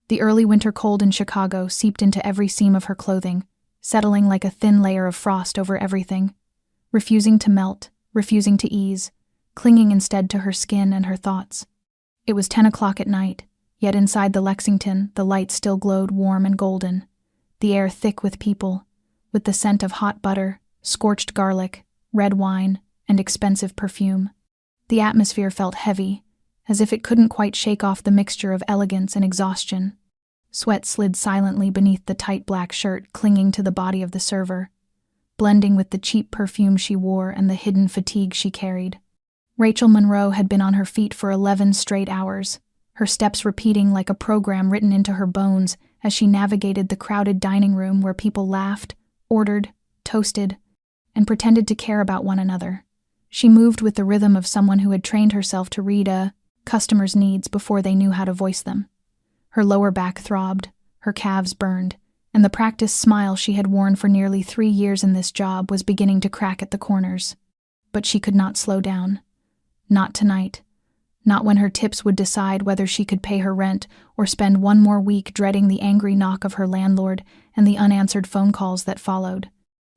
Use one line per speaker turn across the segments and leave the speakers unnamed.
The early winter cold in Chicago seeped into every seam of her clothing, settling like a thin layer of frost over everything, refusing to melt, refusing to ease, clinging instead to her skin and her thoughts. It was 10 o'clock at night, yet inside the Lexington the light still glowed warm and golden, the air thick with people, with the scent of hot butter, scorched garlic, red wine, and expensive perfume. The atmosphere felt heavy, as if it couldn't quite shake off the mixture of elegance and exhaustion. Sweat slid silently beneath the tight black shirt clinging to the body of the server, blending with the cheap perfume she wore and the hidden fatigue she carried. Rachel Monroe had been on her feet for 11 straight hours, her steps repeating like a program written into her bones as she navigated the crowded dining room where people laughed, ordered, toasted, and pretended to care about one another. She moved with the rhythm of someone who had trained herself to read a customer's needs before they knew how to voice them. Her lower back throbbed, her calves burned, and the practiced smile she had worn for nearly 3 years in this job was beginning to crack at the corners. But she could not slow down. Not tonight. Not when her tips would decide whether she could pay her rent or spend one more week dreading the angry knock of her landlord and the unanswered phone calls that followed.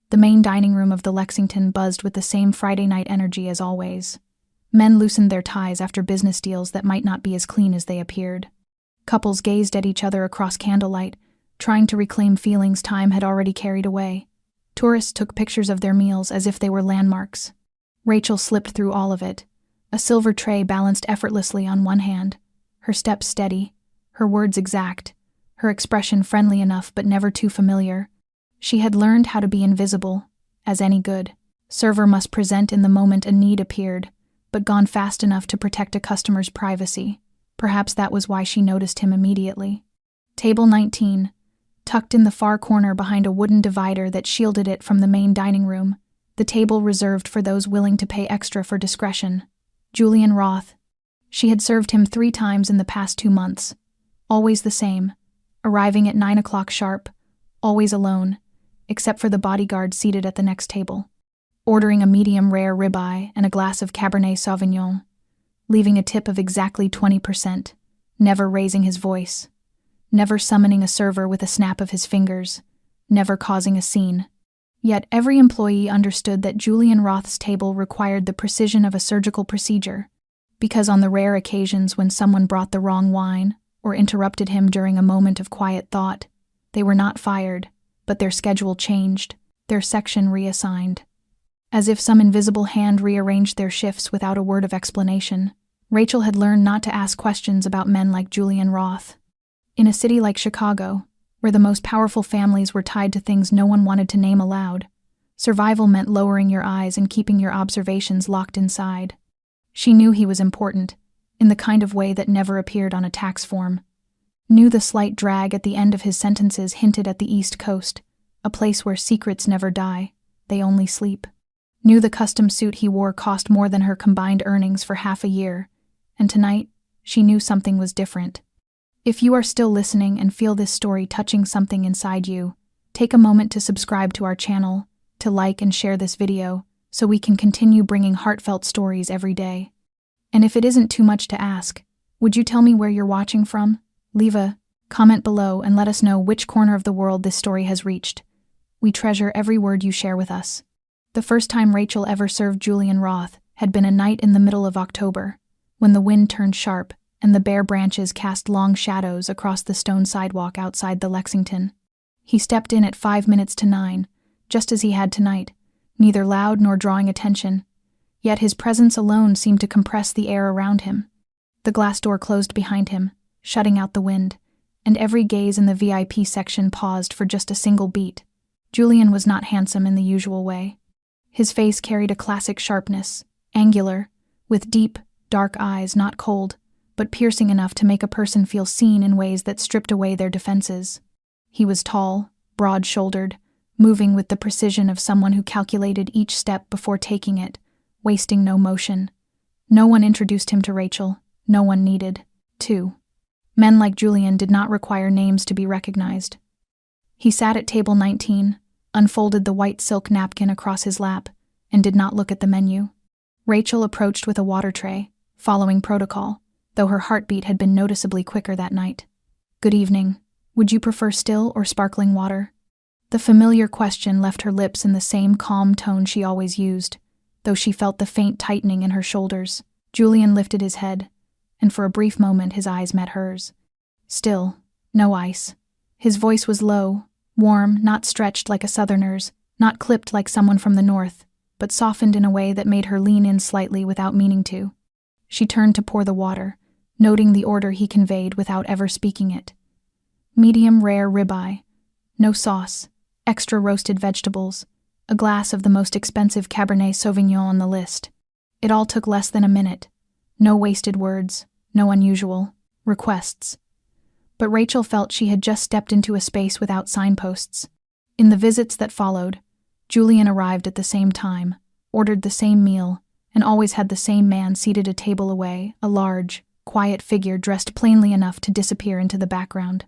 The main dining room of the Lexington buzzed with the same Friday night energy as always. Men loosened their ties after business deals that might not be as clean as they appeared. Couples gazed at each other across candlelight, trying to reclaim feelings time had already carried away. Tourists took pictures of their meals as if they were landmarks. Rachel slipped through all of it, a silver tray balanced effortlessly on one hand, her steps steady, her words exact, her expression friendly enough but never too familiar. She had learned how to be invisible, as any good server must present in the moment a need appeared, but gone fast enough to protect a customer's privacy. Perhaps that was why she noticed him immediately. Table 19, tucked in the far corner behind a wooden divider that shielded it from the main dining room, the table reserved for those willing to pay extra for discretion. Julian Roth. She had served him 3 times in the past 2 months. Always the same, arriving at 9 o'clock sharp, always alone, except for the bodyguard seated at the next table, ordering a medium rare ribeye and a glass of Cabernet Sauvignon, leaving a tip of exactly 20%, never raising his voice, never summoning a server with a snap of his fingers, never causing a scene. Yet every employee understood that Julian Roth's table required the precision of a surgical procedure, because on the rare occasions when someone brought the wrong wine or interrupted him during a moment of quiet thought, they were not fired, but their schedule changed, their section reassigned. As if some invisible hand rearranged their shifts without a word of explanation, Rachel had learned not to ask questions about men like Julian Roth. In a city like Chicago, where the most powerful families were tied to things no one wanted to name aloud, survival meant lowering your eyes and keeping your observations locked inside. She knew he was important, in the kind of way that never appeared on a tax form. Knew the slight drag at the end of his sentences hinted at the East Coast, a place where secrets never die, they only sleep. Knew the custom suit he wore cost more than her combined earnings for half a year, and tonight, she knew something was different. If you are still listening and feel this story touching something inside you, take a moment to subscribe to our channel, to like and share this video, so we can continue bringing heartfelt stories every day. And if it isn't too much to ask, would you tell me where you're watching from? Leave a comment below and let us know which corner of the world this story has reached. We treasure every word you share with us. The first time Rachel ever served Julian Roth had been a night in the middle of October, when the wind turned sharp and the bare branches cast long shadows across the stone sidewalk outside the Lexington. He stepped in at 5 minutes to 9, just as he had tonight, neither loud nor drawing attention, yet his presence alone seemed to compress the air around him. The glass door closed behind him, shutting out the wind, and every gaze in the VIP section paused for just a single beat. Julian was not handsome in the usual way. His face carried a classic sharpness, angular, with deep, dark eyes not cold, but piercing enough to make a person feel seen in ways that stripped away their defenses. He was tall, broad-shouldered, moving with the precision of someone who calculated each step before taking it, wasting no motion. No one introduced him to Rachel, no one needed to. Men like Julian did not require names to be recognized. He sat at table 19, unfolded the white silk napkin across his lap, and did not look at the menu. Rachel approached with a water tray, following protocol, though her heartbeat had been noticeably quicker that night. "Good evening. Would you prefer still or sparkling water?" The familiar question left her lips in the same calm tone she always used, though she felt the faint tightening in her shoulders. Julian lifted his head, and for a brief moment his eyes met hers. Still, no ice. His voice was low, warm, not stretched like a southerner's, not clipped like someone from the north, but softened in a way that made her lean in slightly without meaning to. She turned to pour the water, noting the order he conveyed without ever speaking it. Medium rare ribeye, no sauce, extra roasted vegetables, a glass of the most expensive Cabernet Sauvignon on the list. It all took less than a minute. No wasted words, no unusual requests. But Rachel felt she had just stepped into a space without signposts. In the visits that followed, Julian arrived at the same time, ordered the same meal, and always had the same man seated a table away, a large, quiet figure dressed plainly enough to disappear into the background.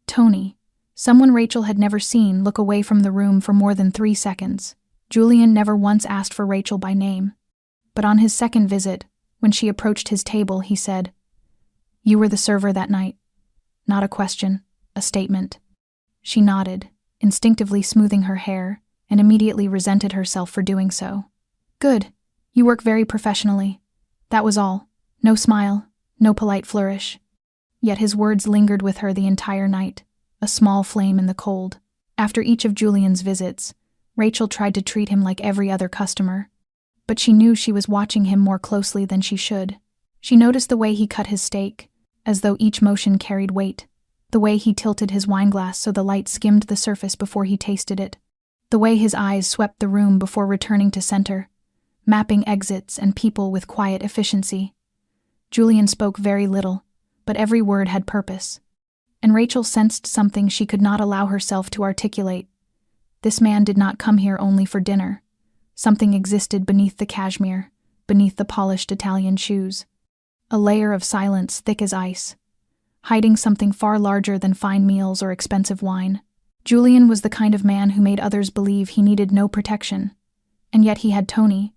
Tony, someone Rachel had never seen look away from the room for more than 3 seconds. Julian never once asked for Rachel by name. But on his second visit, when she approached his table, he said, "You were the server that night." Not a question, a statement. She nodded, instinctively smoothing her hair, and immediately resented herself for doing so. "Good. You work very professionally." That was all. No smile, no polite flourish. Yet his words lingered with her the entire night, a small flame in the cold. After each of Julian's visits, Rachel tried to treat him like every other customer. But she knew she was watching him more closely than she should. She noticed the way he cut his steak, as though each motion carried weight, the way he tilted his wineglass so the light skimmed the surface before he tasted it, the way his eyes swept the room before returning to center, mapping exits and people with quiet efficiency. Julian spoke very little, but every word had purpose. And Rachel sensed something she could not allow herself to articulate. This man did not come here only for dinner. Something existed beneath the cashmere, beneath the polished Italian shoes. A layer of silence thick as ice, hiding something far larger than fine meals or expensive wine. Julian was the kind of man who made others believe he needed no protection. And yet he had Tony.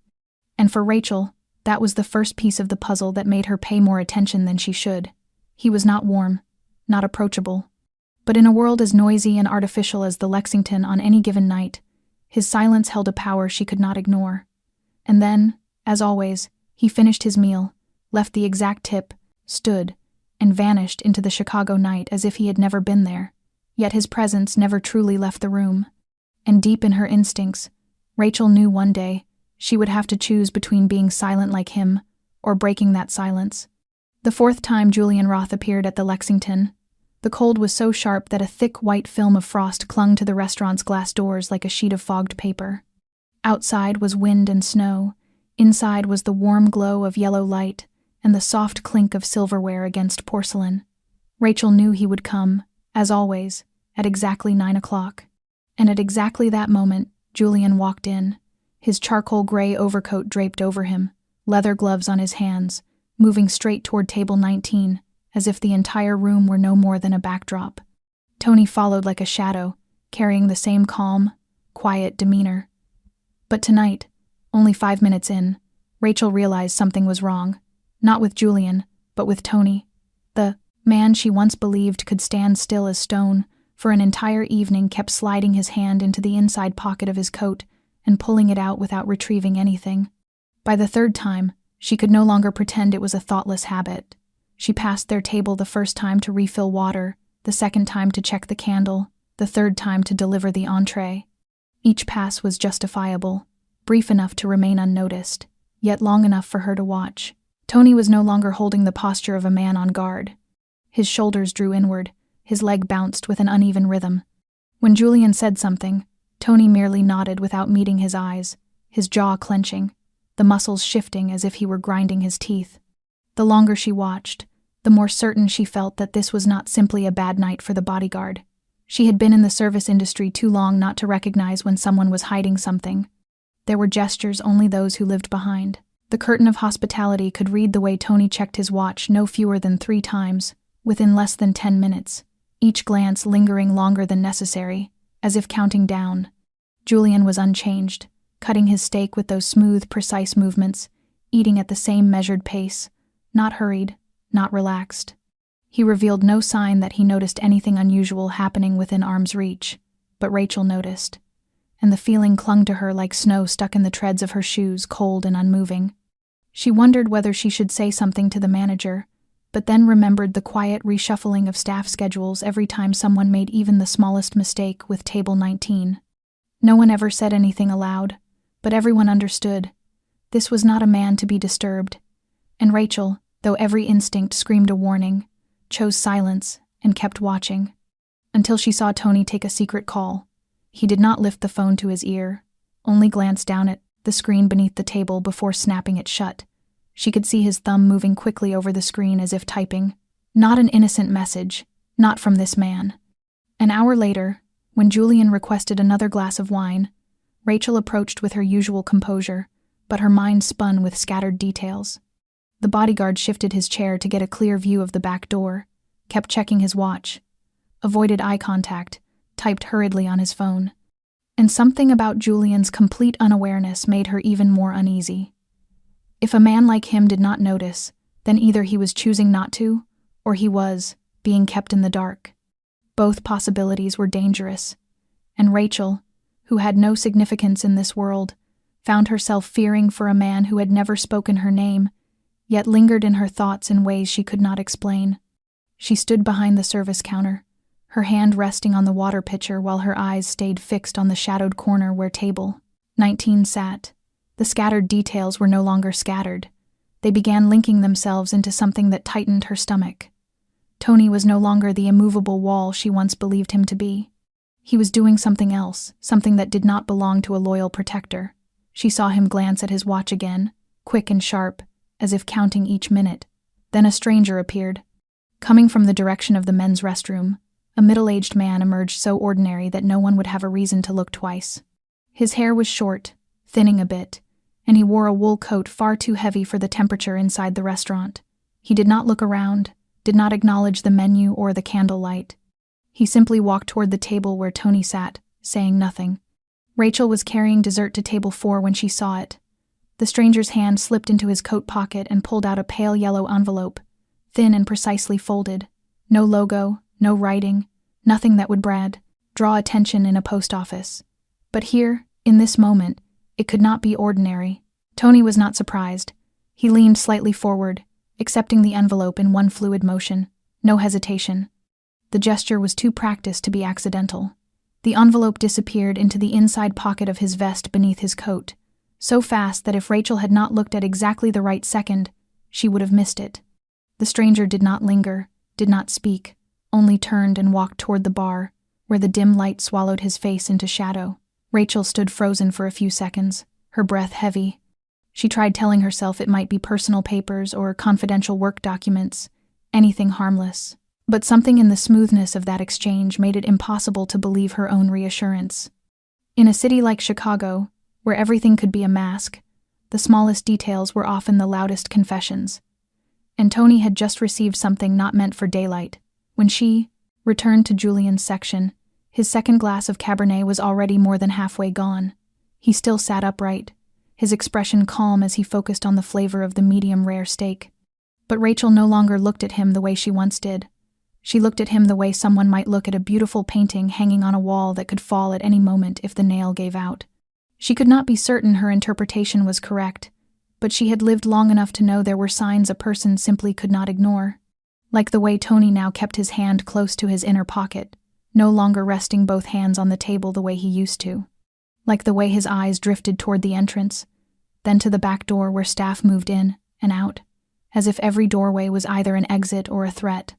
And for Rachel, that was the first piece of the puzzle that made her pay more attention than she should. He was not warm, not approachable. But in a world as noisy and artificial as the Lexington on any given night, his silence held a power she could not ignore. And then, as always, he finished his meal, left the exact tip, stood, and vanished into the Chicago night as if he had never been there. Yet his presence never truly left the room. And deep in her instincts, Rachel knew one day she would have to choose between being silent like him or breaking that silence. The 4th time Julian Roth appeared at the Lexington, the cold was so sharp that a thick white film of frost clung to the restaurant's glass doors like a sheet of fogged paper. Outside was wind and snow. Inside was the warm glow of yellow light and the soft clink of silverware against porcelain. Rachel knew he would come, as always, at exactly 9 o'clock. And at exactly that moment, Julian walked in, his charcoal gray overcoat draped over him, leather gloves on his hands, moving straight toward table 19, as if the entire room were no more than a backdrop. Tony followed like a shadow, carrying the same calm, quiet demeanor. But tonight, only 5 minutes in, Rachel realized something was wrong, not with Julian, but with Tony. The man she once believed could stand still as stone, for an entire evening kept sliding his hand into the inside pocket of his coat and pulling it out without retrieving anything. By the 3rd time, she could no longer pretend it was a thoughtless habit. She passed their table the 1st time to refill water, the 2nd time to check the candle, the 3rd time to deliver the entree. Each pass was justifiable, brief enough to remain unnoticed, yet long enough for her to watch. Tony was no longer holding the posture of a man on guard. His shoulders drew inward, his leg bounced with an uneven rhythm. When Julian said something, Tony merely nodded without meeting his eyes, his jaw clenching, the muscles shifting as if he were grinding his teeth. The longer she watched, the more certain she felt that this was not simply a bad night for the bodyguard. She had been in the service industry too long not to recognize when someone was hiding something. There were gestures only those who lived behind. The curtain of hospitality could read the way Tony checked his watch no fewer than 3 times, within less than 10 minutes, each glance lingering longer than necessary, as if counting down. Julian was unchanged, cutting his steak with those smooth, precise movements, eating at the same measured pace, not hurried, not relaxed. He revealed no sign that he noticed anything unusual happening within arm's reach, but Rachel noticed, and the feeling clung to her like snow stuck in the treads of her shoes, cold and unmoving. She wondered whether she should say something to the manager, but then remembered the quiet reshuffling of staff schedules every time someone made even the smallest mistake with table 19. No one ever said anything aloud, but everyone understood. This was not a man to be disturbed, and Rachel, though every instinct screamed a warning, chose silence and kept watching, until she saw Tony take a secret call. He did not lift the phone to his ear, only glanced down at the screen beneath the table before snapping it shut. She could see his thumb moving quickly over the screen as if typing. Not an innocent message, not from this man. An hour later, when Julian requested another glass of wine, Rachel approached with her usual composure, but her mind spun with scattered details. The bodyguard shifted his chair to get a clear view of the back door, kept checking his watch, avoided eye contact, typed hurriedly on his phone. And something about Julian's complete unawareness made her even more uneasy. If a man like him did not notice, then either he was choosing not to, or he was being kept in the dark. Both possibilities were dangerous, and Rachel, who had no significance in this world, found herself fearing for a man who had never spoken her name, yet lingered in her thoughts in ways she could not explain. She stood behind the service counter, her hand resting on the water pitcher while her eyes stayed fixed on the shadowed corner where table 19 sat. The scattered details were no longer scattered. They began linking themselves into something that tightened her stomach. Tony was no longer the immovable wall she once believed him to be. He was doing something else, something that did not belong to a loyal protector. She saw him glance at his watch again, quick and sharp, as if counting each minute. Then a stranger appeared. Coming from the direction of the men's restroom, a middle-aged man emerged so ordinary that no one would have a reason to look twice. His hair was short, thinning a bit, and he wore a wool coat far too heavy for the temperature inside the restaurant. He did not look around, did not acknowledge the menu or the candlelight. He simply walked toward the table where Tony sat, saying nothing. Rachel was carrying dessert to table 4 when she saw it. The stranger's hand slipped into his coat pocket and pulled out a pale yellow envelope, thin and precisely folded. No logo, no writing, nothing that would draw attention in a post office. But here, in this moment, it could not be ordinary. Tony was not surprised. He leaned slightly forward, accepting the envelope in one fluid motion, no hesitation. The gesture was too practiced to be accidental. The envelope disappeared into the inside pocket of his vest beneath his coat, so fast that if Rachel had not looked at exactly the right second, she would have missed it. The stranger did not linger, did not speak, only turned and walked toward the bar, where the dim light swallowed his face into shadow. Rachel stood frozen for a few seconds, her breath heavy. She tried telling herself it might be personal papers or confidential work documents, anything harmless. But something in the smoothness of that exchange made it impossible to believe her own reassurance. In a city like Chicago, where everything could be a mask, the smallest details were often the loudest confessions. And Tony had just received something not meant for daylight. When she returned to Julian's section, his second glass of Cabernet was already more than halfway gone. He still sat upright, his expression calm as he focused on the flavor of the medium-rare steak. But Rachel no longer looked at him the way she once did. She looked at him the way someone might look at a beautiful painting hanging on a wall that could fall at any moment if the nail gave out. She could not be certain her interpretation was correct, but she had lived long enough to know there were signs a person simply could not ignore. Like the way Tony now kept his hand close to his inner pocket, no longer resting both hands on the table the way he used to. Like the way his eyes drifted toward the entrance, then to the back door where staff moved in and out, as if every doorway was either an exit or a threat.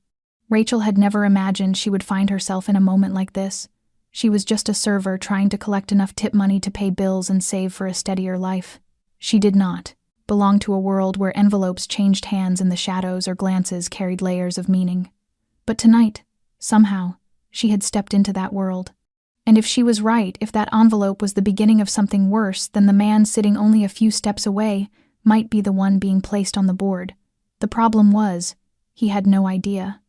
Rachel had never imagined she would find herself in a moment like this. She was just a server trying to collect enough tip money to pay bills and save for a steadier life. She did not belong to a world where envelopes changed hands in the shadows or glances carried layers of meaning. But tonight, somehow, she had stepped into that world. And if she was right, if that envelope was the beginning of something worse, then the man sitting only a few steps away might be the one being placed on the board. The problem was, he had no idea.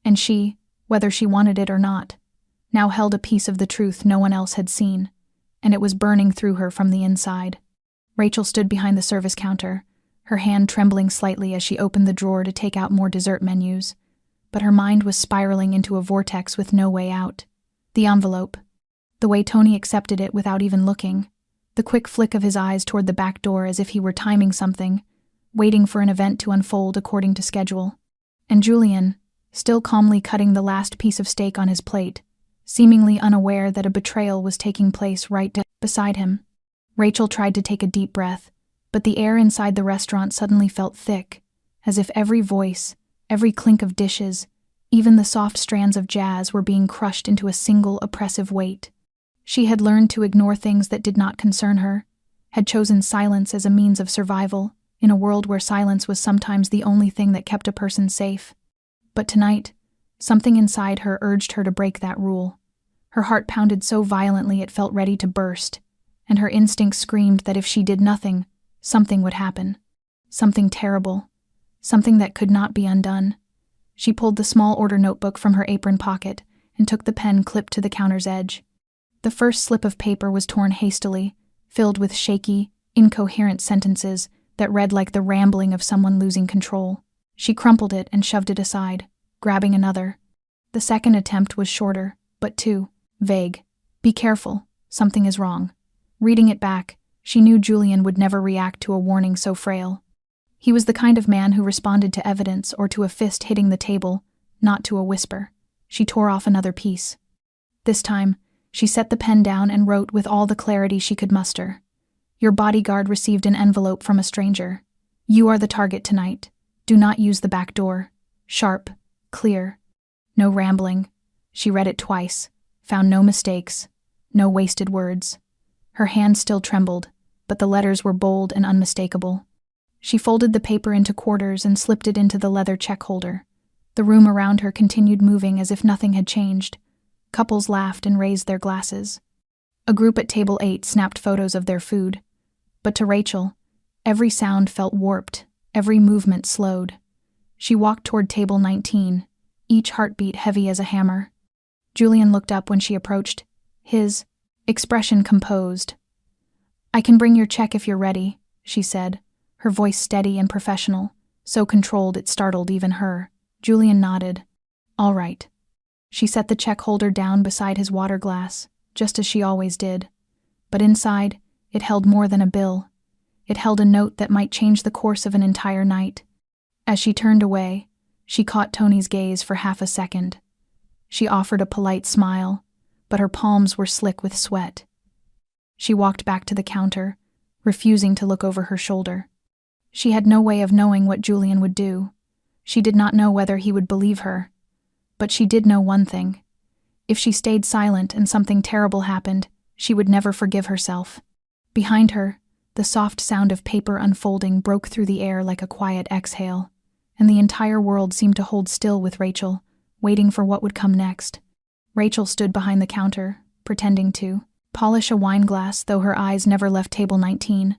And she, whether she wanted it or not, now held a piece of the truth no one else had seen, and it was burning through her from the inside. Rachel stood behind the service counter, her hand trembling slightly as she opened the drawer to take out more dessert menus. but her mind was spiraling into a vortex with no way out. The envelope. The way Tony accepted it without even looking. The quick flick of his eyes toward the back door as if he were timing something, waiting for an event to unfold according to schedule. And Julian, still calmly cutting the last piece of steak on his plate, seemingly unaware that a betrayal was taking place right beside him. Rachel tried to take a deep breath, but the air inside the restaurant suddenly felt thick, as if every voice, every clink of dishes, even the soft strands of jazz were being crushed into a single oppressive weight. She had learned to ignore things that did not concern her, had chosen silence as a means of survival, in a world where silence was sometimes the only thing that kept a person safe. But tonight, something inside her urged her to break that rule. Her heart pounded so violently it felt ready to burst, and her instinct screamed that if she did nothing, something would happen. Something terrible. Something that could not be undone. She pulled the small order notebook from her apron pocket and took the pen clipped to the counter's edge. The first slip of paper was torn hastily, filled with shaky, incoherent sentences that read like the rambling of someone losing control. She crumpled it and shoved it aside, grabbing another. The second attempt was shorter, but too vague. Be careful, something is wrong. Reading it back, she knew Julian would never react to a warning so frail. He was the kind of man who responded to evidence or to a fist hitting the table, not to a whisper. She tore off another piece. This time, she set the pen down and wrote with all the clarity she could muster. Your bodyguard received an envelope from a stranger. You are the target tonight. Do not use the back door. Sharp, clear. No rambling. She read it twice, found no mistakes, no wasted words. Her hand still trembled, but the letters were bold and unmistakable. She folded the paper into quarters and slipped it into the leather check holder. The room around her continued moving as if nothing had changed. Couples laughed and raised their glasses. A group at table 8 snapped photos of their food. But to Rachel, every sound felt warped, every movement slowed. She walked toward table 19, each heartbeat heavy as a hammer. Julian looked up when she approached, his expression composed. I can bring your check if you're ready, she said, her voice steady and professional, so controlled it startled even her. Julian nodded. All right. She set the check holder down beside his water glass, just as she always did. But inside, it held more than a bill. It held a note that might change the course of an entire night. As she turned away, she caught Tony's gaze for half a second. She offered a polite smile, but her palms were slick with sweat. She walked back to the counter, refusing to look over her shoulder. She had no way of knowing what Julian would do. She did not know whether he would believe her. But she did know one thing. If she stayed silent and something terrible happened, she would never forgive herself. Behind her, the soft sound of paper unfolding broke through the air like a quiet exhale, and the entire world seemed to hold still with Rachel, waiting for what would come next. Rachel stood behind the counter, pretending to polish a wine glass, though her eyes never left table 19.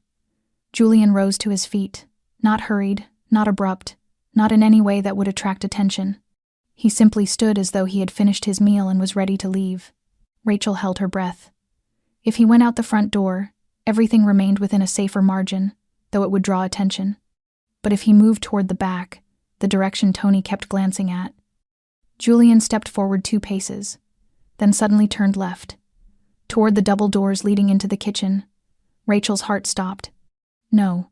Julian rose to his feet, not hurried, not abrupt, not in any way that would attract attention. He simply stood as though he had finished his meal and was ready to leave. Rachel held her breath. If he went out the front door, everything remained within a safer margin, though it would draw attention. But if he moved toward the back, the direction Tony kept glancing at, Julian stepped forward 2 paces, then suddenly turned left, toward the double doors leading into the kitchen. Rachel's heart stopped. No.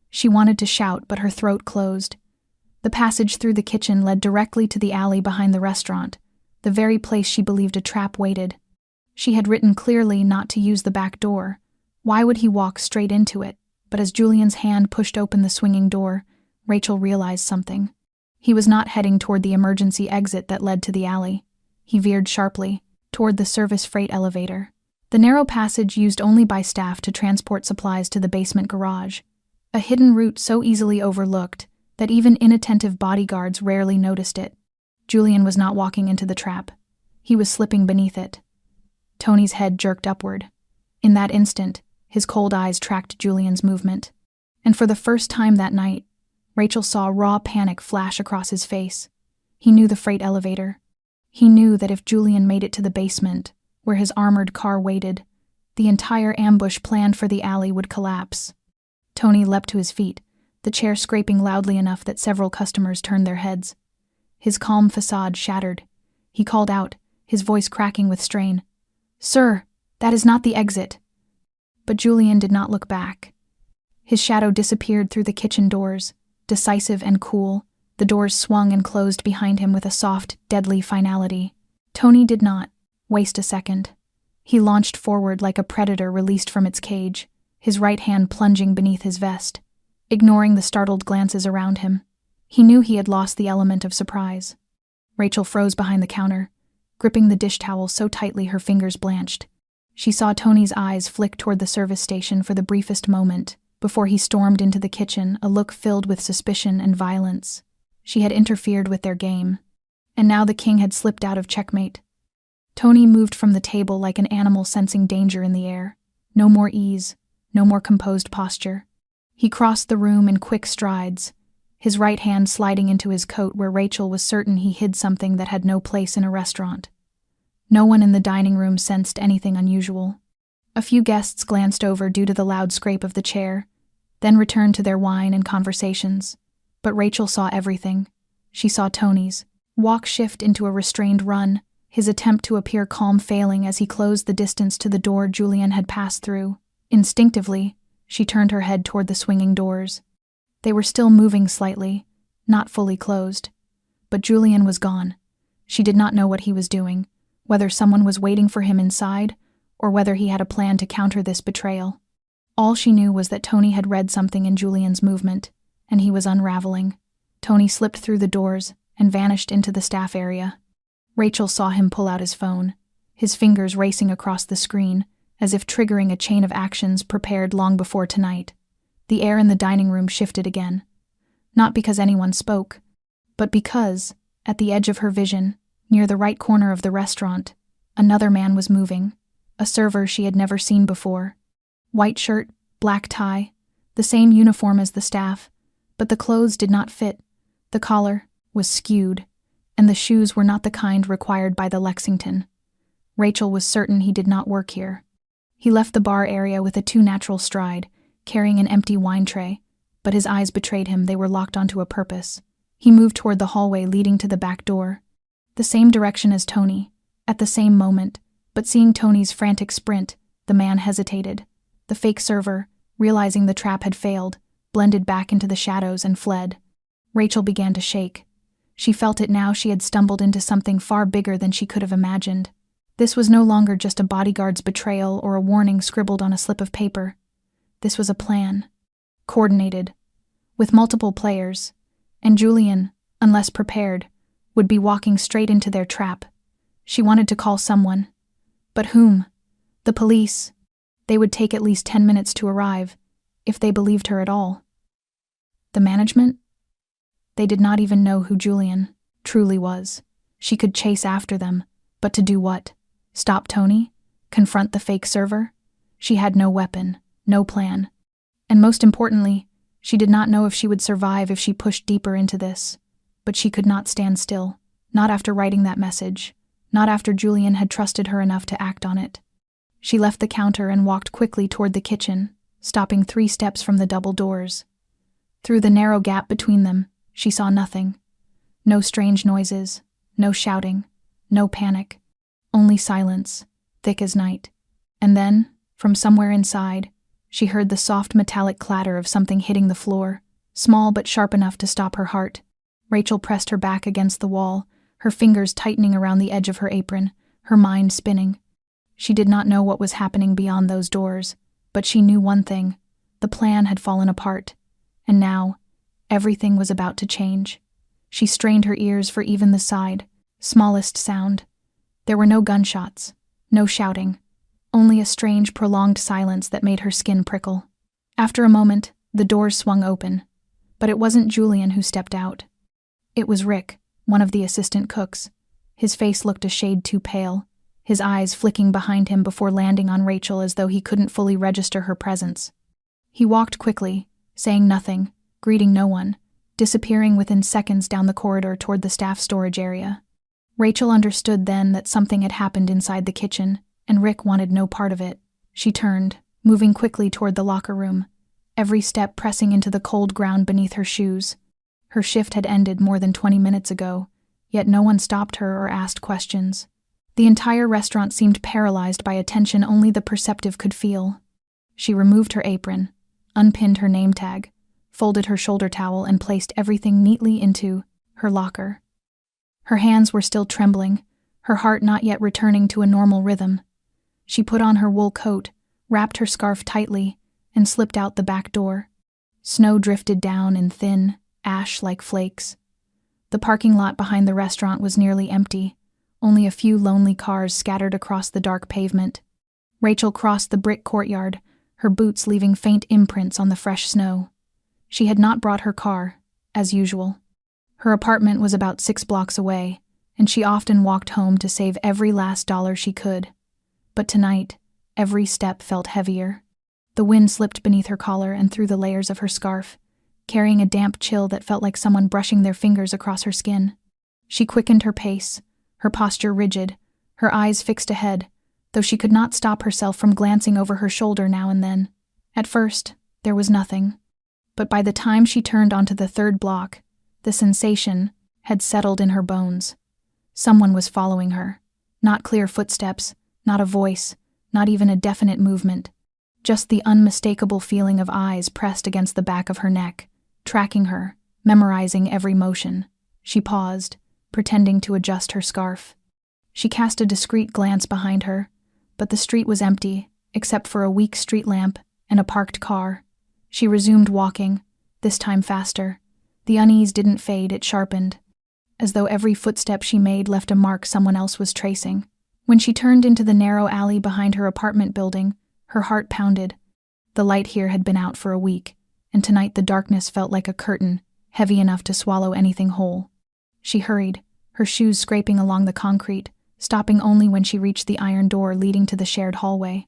She wanted to shout, but her throat closed. The passage through the kitchen led directly to the alley behind the restaurant, the very place she believed a trap waited. She had written clearly not to use the back door. Why would he walk straight into it? But as Julian's hand pushed open the swinging door, Rachel realized something. He was not heading toward the emergency exit that led to the alley. He veered sharply, toward the service freight elevator. The narrow passage used only by staff to transport supplies to the basement garage. A hidden route so easily overlooked that even inattentive bodyguards rarely noticed it. Julian was not walking into the trap. He was slipping beneath it. Tony's head jerked upward. In that instant, his cold eyes tracked Julian's movement. And for the first time that night, Rachel saw raw panic flash across his face. He knew the freight elevator. He knew that if Julian made it to the basement, where his armored car waited, the entire ambush planned for the alley would collapse. Tony leapt to his feet, the chair scraping loudly enough that several customers turned their heads. His calm facade shattered. He called out, his voice cracking with strain. "Sir, that is not the exit." But Julian did not look back. His shadow disappeared through the kitchen doors, decisive and cool. The doors swung and closed behind him with a soft, deadly finality. Tony did not waste a second. He launched forward like a predator released from its cage, his right hand plunging beneath his vest, ignoring the startled glances around him. He knew he had lost the element of surprise. Rachel froze behind the counter, gripping the dish towel so tightly her fingers blanched. She saw Tony's eyes flick toward the service station for the briefest moment, before he stormed into the kitchen, a look filled with suspicion and violence. She had interfered with their game, and now the king had slipped out of checkmate. Tony moved from the table like an animal sensing danger in the air. No more ease, no more composed posture. He crossed the room in quick strides, his right hand sliding into his coat where Rachel was certain he hid something that had no place in a restaurant. No one in the dining room sensed anything unusual. A few guests glanced over due to the loud scrape of the chair, then returned to their wine and conversations. But Rachel saw everything. She saw Tony's walk shift into a restrained run, his attempt to appear calm failing as he closed the distance to the door Julian had passed through. Instinctively, she turned her head toward the swinging doors. They were still moving slightly, not fully closed. But Julian was gone. She did not know what he was doing, whether someone was waiting for him inside, or whether he had a plan to counter this betrayal. All she knew was that Tony had read something in Julian's movement, and he was unraveling. Tony slipped through the doors and vanished into the staff area. Rachel saw him pull out his phone, his fingers racing across the screen, as if triggering a chain of actions prepared long before tonight. The air in the dining room shifted again. Not because anyone spoke, but because, at the edge of her vision, near the right corner of the restaurant, another man was moving, a server she had never seen before. White shirt, black tie, the same uniform as the staff, but the clothes did not fit. The collar was skewed, and the shoes were not the kind required by the Lexington. Rachel was certain he did not work here. He left the bar area with a too natural stride, carrying an empty wine tray, but his eyes betrayed him. They were locked onto a purpose. He moved toward the hallway leading to the back door, the same direction as Tony. At the same moment, but seeing Tony's frantic sprint, the man hesitated. The fake server, realizing the trap had failed, blended back into the shadows and fled. Rachel began to shake. She felt it now. She had stumbled into something far bigger than she could have imagined. This was no longer just a bodyguard's betrayal or a warning scribbled on a slip of paper. This was a plan, coordinated, with multiple players, and Julian, unless prepared, would be walking straight into their trap. She wanted to call someone. But whom? The police. They would take at least 10 minutes to arrive, if they believed her at all. The management? They did not even know who Julian truly was. She could chase after them, but to do what? Stop Tony? Confront the fake server? She had no weapon, no plan. And most importantly, she did not know if she would survive if she pushed deeper into this. But she could not stand still, not after writing that message, not after Julian had trusted her enough to act on it. She left the counter and walked quickly toward the kitchen, stopping 3 steps from the double doors. Through the narrow gap between them, she saw nothing. No strange noises, no shouting, no panic, only silence, thick as night. And then, from somewhere inside, she heard the soft metallic clatter of something hitting the floor, small but sharp enough to stop her heart. Rachel pressed her back against the wall, her fingers tightening around the edge of her apron, her mind spinning. She did not know what was happening beyond those doors, but she knew one thing: the plan had fallen apart, and now, everything was about to change. She strained her ears for even the smallest sound. There were no gunshots, no shouting, only a strange, prolonged silence that made her skin prickle. After a moment, the doors swung open, but it wasn't Julian who stepped out. It was Rick, one of the assistant cooks. His face looked a shade too pale, his eyes flicking behind him before landing on Rachel as though he couldn't fully register her presence. He walked quickly, saying nothing, greeting no one, disappearing within seconds down the corridor toward the staff storage area. Rachel understood then that something had happened inside the kitchen, and Rick wanted no part of it. She turned, moving quickly toward the locker room, every step pressing into the cold ground beneath her shoes. Her shift had ended more than 20 minutes ago, yet no one stopped her or asked questions. The entire restaurant seemed paralyzed by a tension only the perceptive could feel. She removed her apron, unpinned her name tag, folded her shoulder towel, and placed everything neatly into her locker. Her hands were still trembling, her heart not yet returning to a normal rhythm. She put on her wool coat, wrapped her scarf tightly, and slipped out the back door. Snow drifted down in thin, ash-like flakes. The parking lot behind the restaurant was nearly empty, only a few lonely cars scattered across the dark pavement. Rachel crossed the brick courtyard, her boots leaving faint imprints on the fresh snow. She had not brought her car, as usual. Her apartment was about 6 blocks away, and she often walked home to save every last dollar she could. But tonight, every step felt heavier. The wind slipped beneath her collar and through the layers of her scarf, carrying a damp chill that felt like someone brushing their fingers across her skin. She quickened her pace, her posture rigid, her eyes fixed ahead, though she could not stop herself from glancing over her shoulder now and then. At first, there was nothing. But by the time she turned onto the 3rd block, the sensation had settled in her bones. Someone was following her. Not clear footsteps, not a voice, not even a definite movement. Just the unmistakable feeling of eyes pressed against the back of her neck, tracking her, memorizing every motion. She paused, pretending to adjust her scarf. She cast a discreet glance behind her, but the street was empty, except for a weak street lamp and a parked car. She resumed walking, this time faster. The unease didn't fade, it sharpened, as though every footstep she made left a mark someone else was tracing. When she turned into the narrow alley behind her apartment building, her heart pounded. The light here had been out for a week, and tonight the darkness felt like a curtain, heavy enough to swallow anything whole. She hurried, her shoes scraping along the concrete, stopping only when she reached the iron door leading to the shared hallway.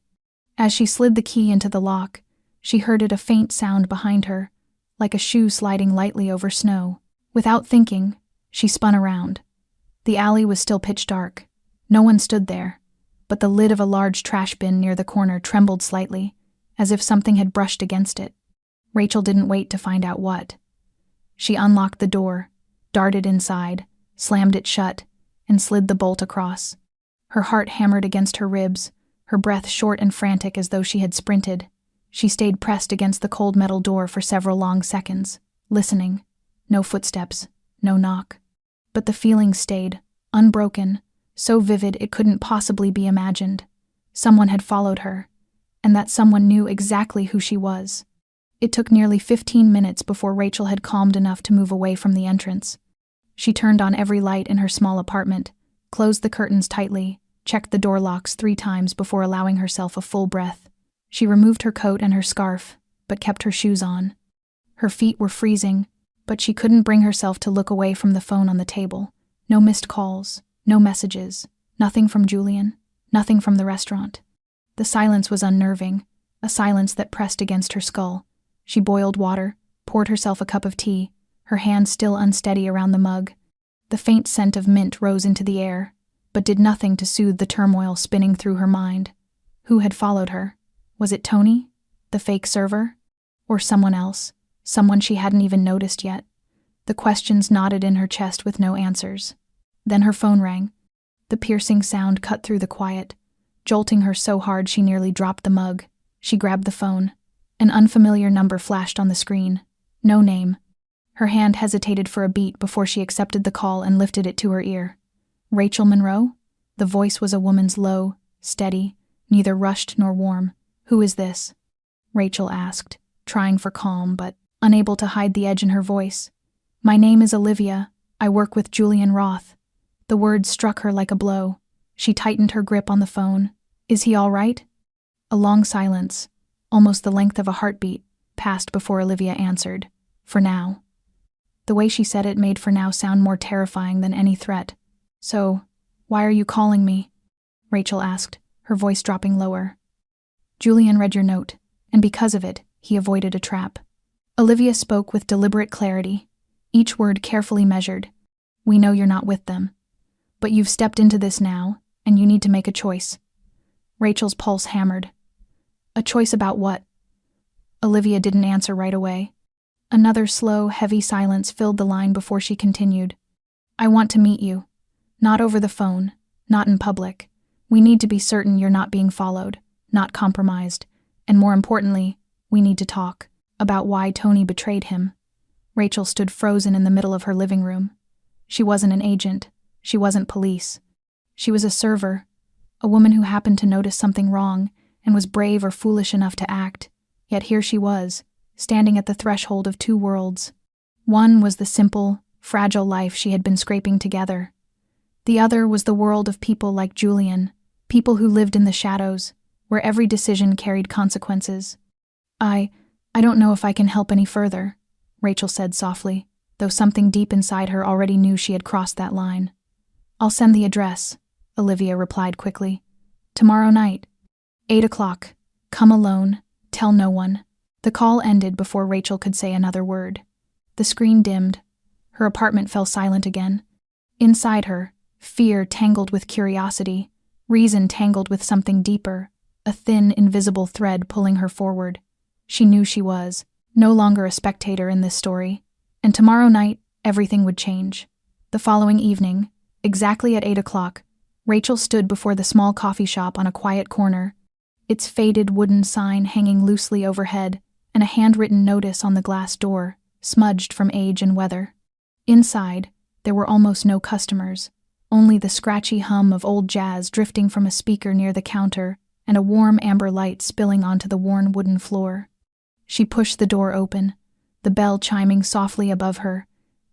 As she slid the key into the lock, she heard a faint sound behind her, like a shoe sliding lightly over snow. Without thinking, she spun around. The alley was still pitch dark. No one stood there, but the lid of a large trash bin near the corner trembled slightly, as if something had brushed against it. Rachel didn't wait to find out what. She unlocked the door, darted inside, slammed it shut, and slid the bolt across. Her heart hammered against her ribs, her breath short and frantic as though she had sprinted. She stayed pressed against the cold metal door for several long seconds, listening. No footsteps, no knock. But the feeling stayed, unbroken, so vivid it couldn't possibly be imagined. Someone had followed her, and that someone knew exactly who she was. It took nearly 15 minutes before Rachel had calmed enough to move away from the entrance. She turned on every light in her small apartment, closed the curtains tightly, checked the door locks 3 times before allowing herself a full breath. She removed her coat and her scarf, but kept her shoes on. Her feet were freezing, but she couldn't bring herself to look away from the phone on the table. No missed calls, no messages, nothing from Julian, nothing from the restaurant. The silence was unnerving, a silence that pressed against her skull. She boiled water, poured herself a cup of tea, her hand still unsteady around the mug. The faint scent of mint rose into the air, but did nothing to soothe the turmoil spinning through her mind. Who had followed her? Was it Tony, the fake server? Or someone else, someone she hadn't even noticed yet? The questions knotted in her chest with no answers. Then her phone rang. The piercing sound cut through the quiet, jolting her so hard she nearly dropped the mug. She grabbed the phone. An unfamiliar number flashed on the screen. No name. Her hand hesitated for a beat before she accepted the call and lifted it to her ear. Rachel Monroe? The voice was a woman's, low, steady, neither rushed nor warm. "Who is this?" Rachel asked, trying for calm but unable to hide the edge in her voice. "My name is Olivia. I work with Julian Roth." The words struck her like a blow. She tightened her grip on the phone. "Is he all right?" A long silence, almost the length of a heartbeat, passed before Olivia answered, "For now." The way she said it made "for now" sound more terrifying than any threat. "So, why are you calling me?" Rachel asked, her voice dropping lower. "Julian read your note, and because of it, he avoided a trap." Olivia spoke with deliberate clarity, each word carefully measured. "We know you're not with them. But you've stepped into this now, and you need to make a choice." Rachel's pulse hammered. "A choice about what?" Olivia didn't answer right away. Another slow, heavy silence filled the line before she continued. I want to meet you. Not over the phone, not in public. We need to be certain you're not being followed, not compromised. And more importantly, we need to talk about why Tony betrayed him. Rachel stood frozen in the middle of her living room. She wasn't an agent. She wasn't police. She was a server, a woman who happened to notice something wrong and was brave or foolish enough to act. Yet here she was, standing at the threshold of two worlds. One was the simple, fragile life she had been scraping together. The other was the world of people like Julian, people who lived in the shadows, where every decision carried consequences. I don't know if I can help any further, Rachel said softly, though something deep inside her already knew she had crossed that line. I'll send the address, Olivia replied quickly. Tomorrow night, 8 o'clock. Come alone. Tell no one. The call ended before Rachel could say another word. The screen dimmed. Her apartment fell silent again. Inside her, fear tangled with curiosity, reason tangled with something deeper, a thin, invisible thread pulling her forward. She knew she was no longer a spectator in this story, and tomorrow night, everything would change. The following evening, exactly at 8 o'clock, Rachel stood before the small coffee shop on a quiet corner, its faded wooden sign hanging loosely overhead, and a handwritten notice on the glass door, smudged from age and weather. Inside, there were almost no customers, only the scratchy hum of old jazz drifting from a speaker near the counter and a warm amber light spilling onto the worn wooden floor. She pushed the door open, the bell chiming softly above her,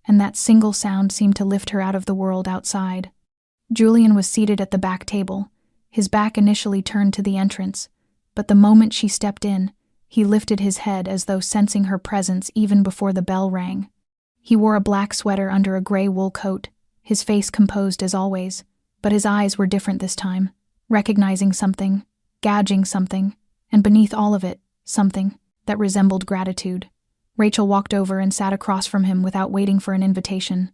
and that single sound seemed to lift her out of the world outside. Julian was seated at the back table, his back initially turned to the entrance, but the moment she stepped in, he lifted his head as though sensing her presence even before the bell rang. He wore a black sweater under a gray wool coat, his face composed as always, but his eyes were different this time, recognizing something, gauging something, and beneath all of it, something that resembled gratitude. Rachel walked over and sat across from him without waiting for an invitation.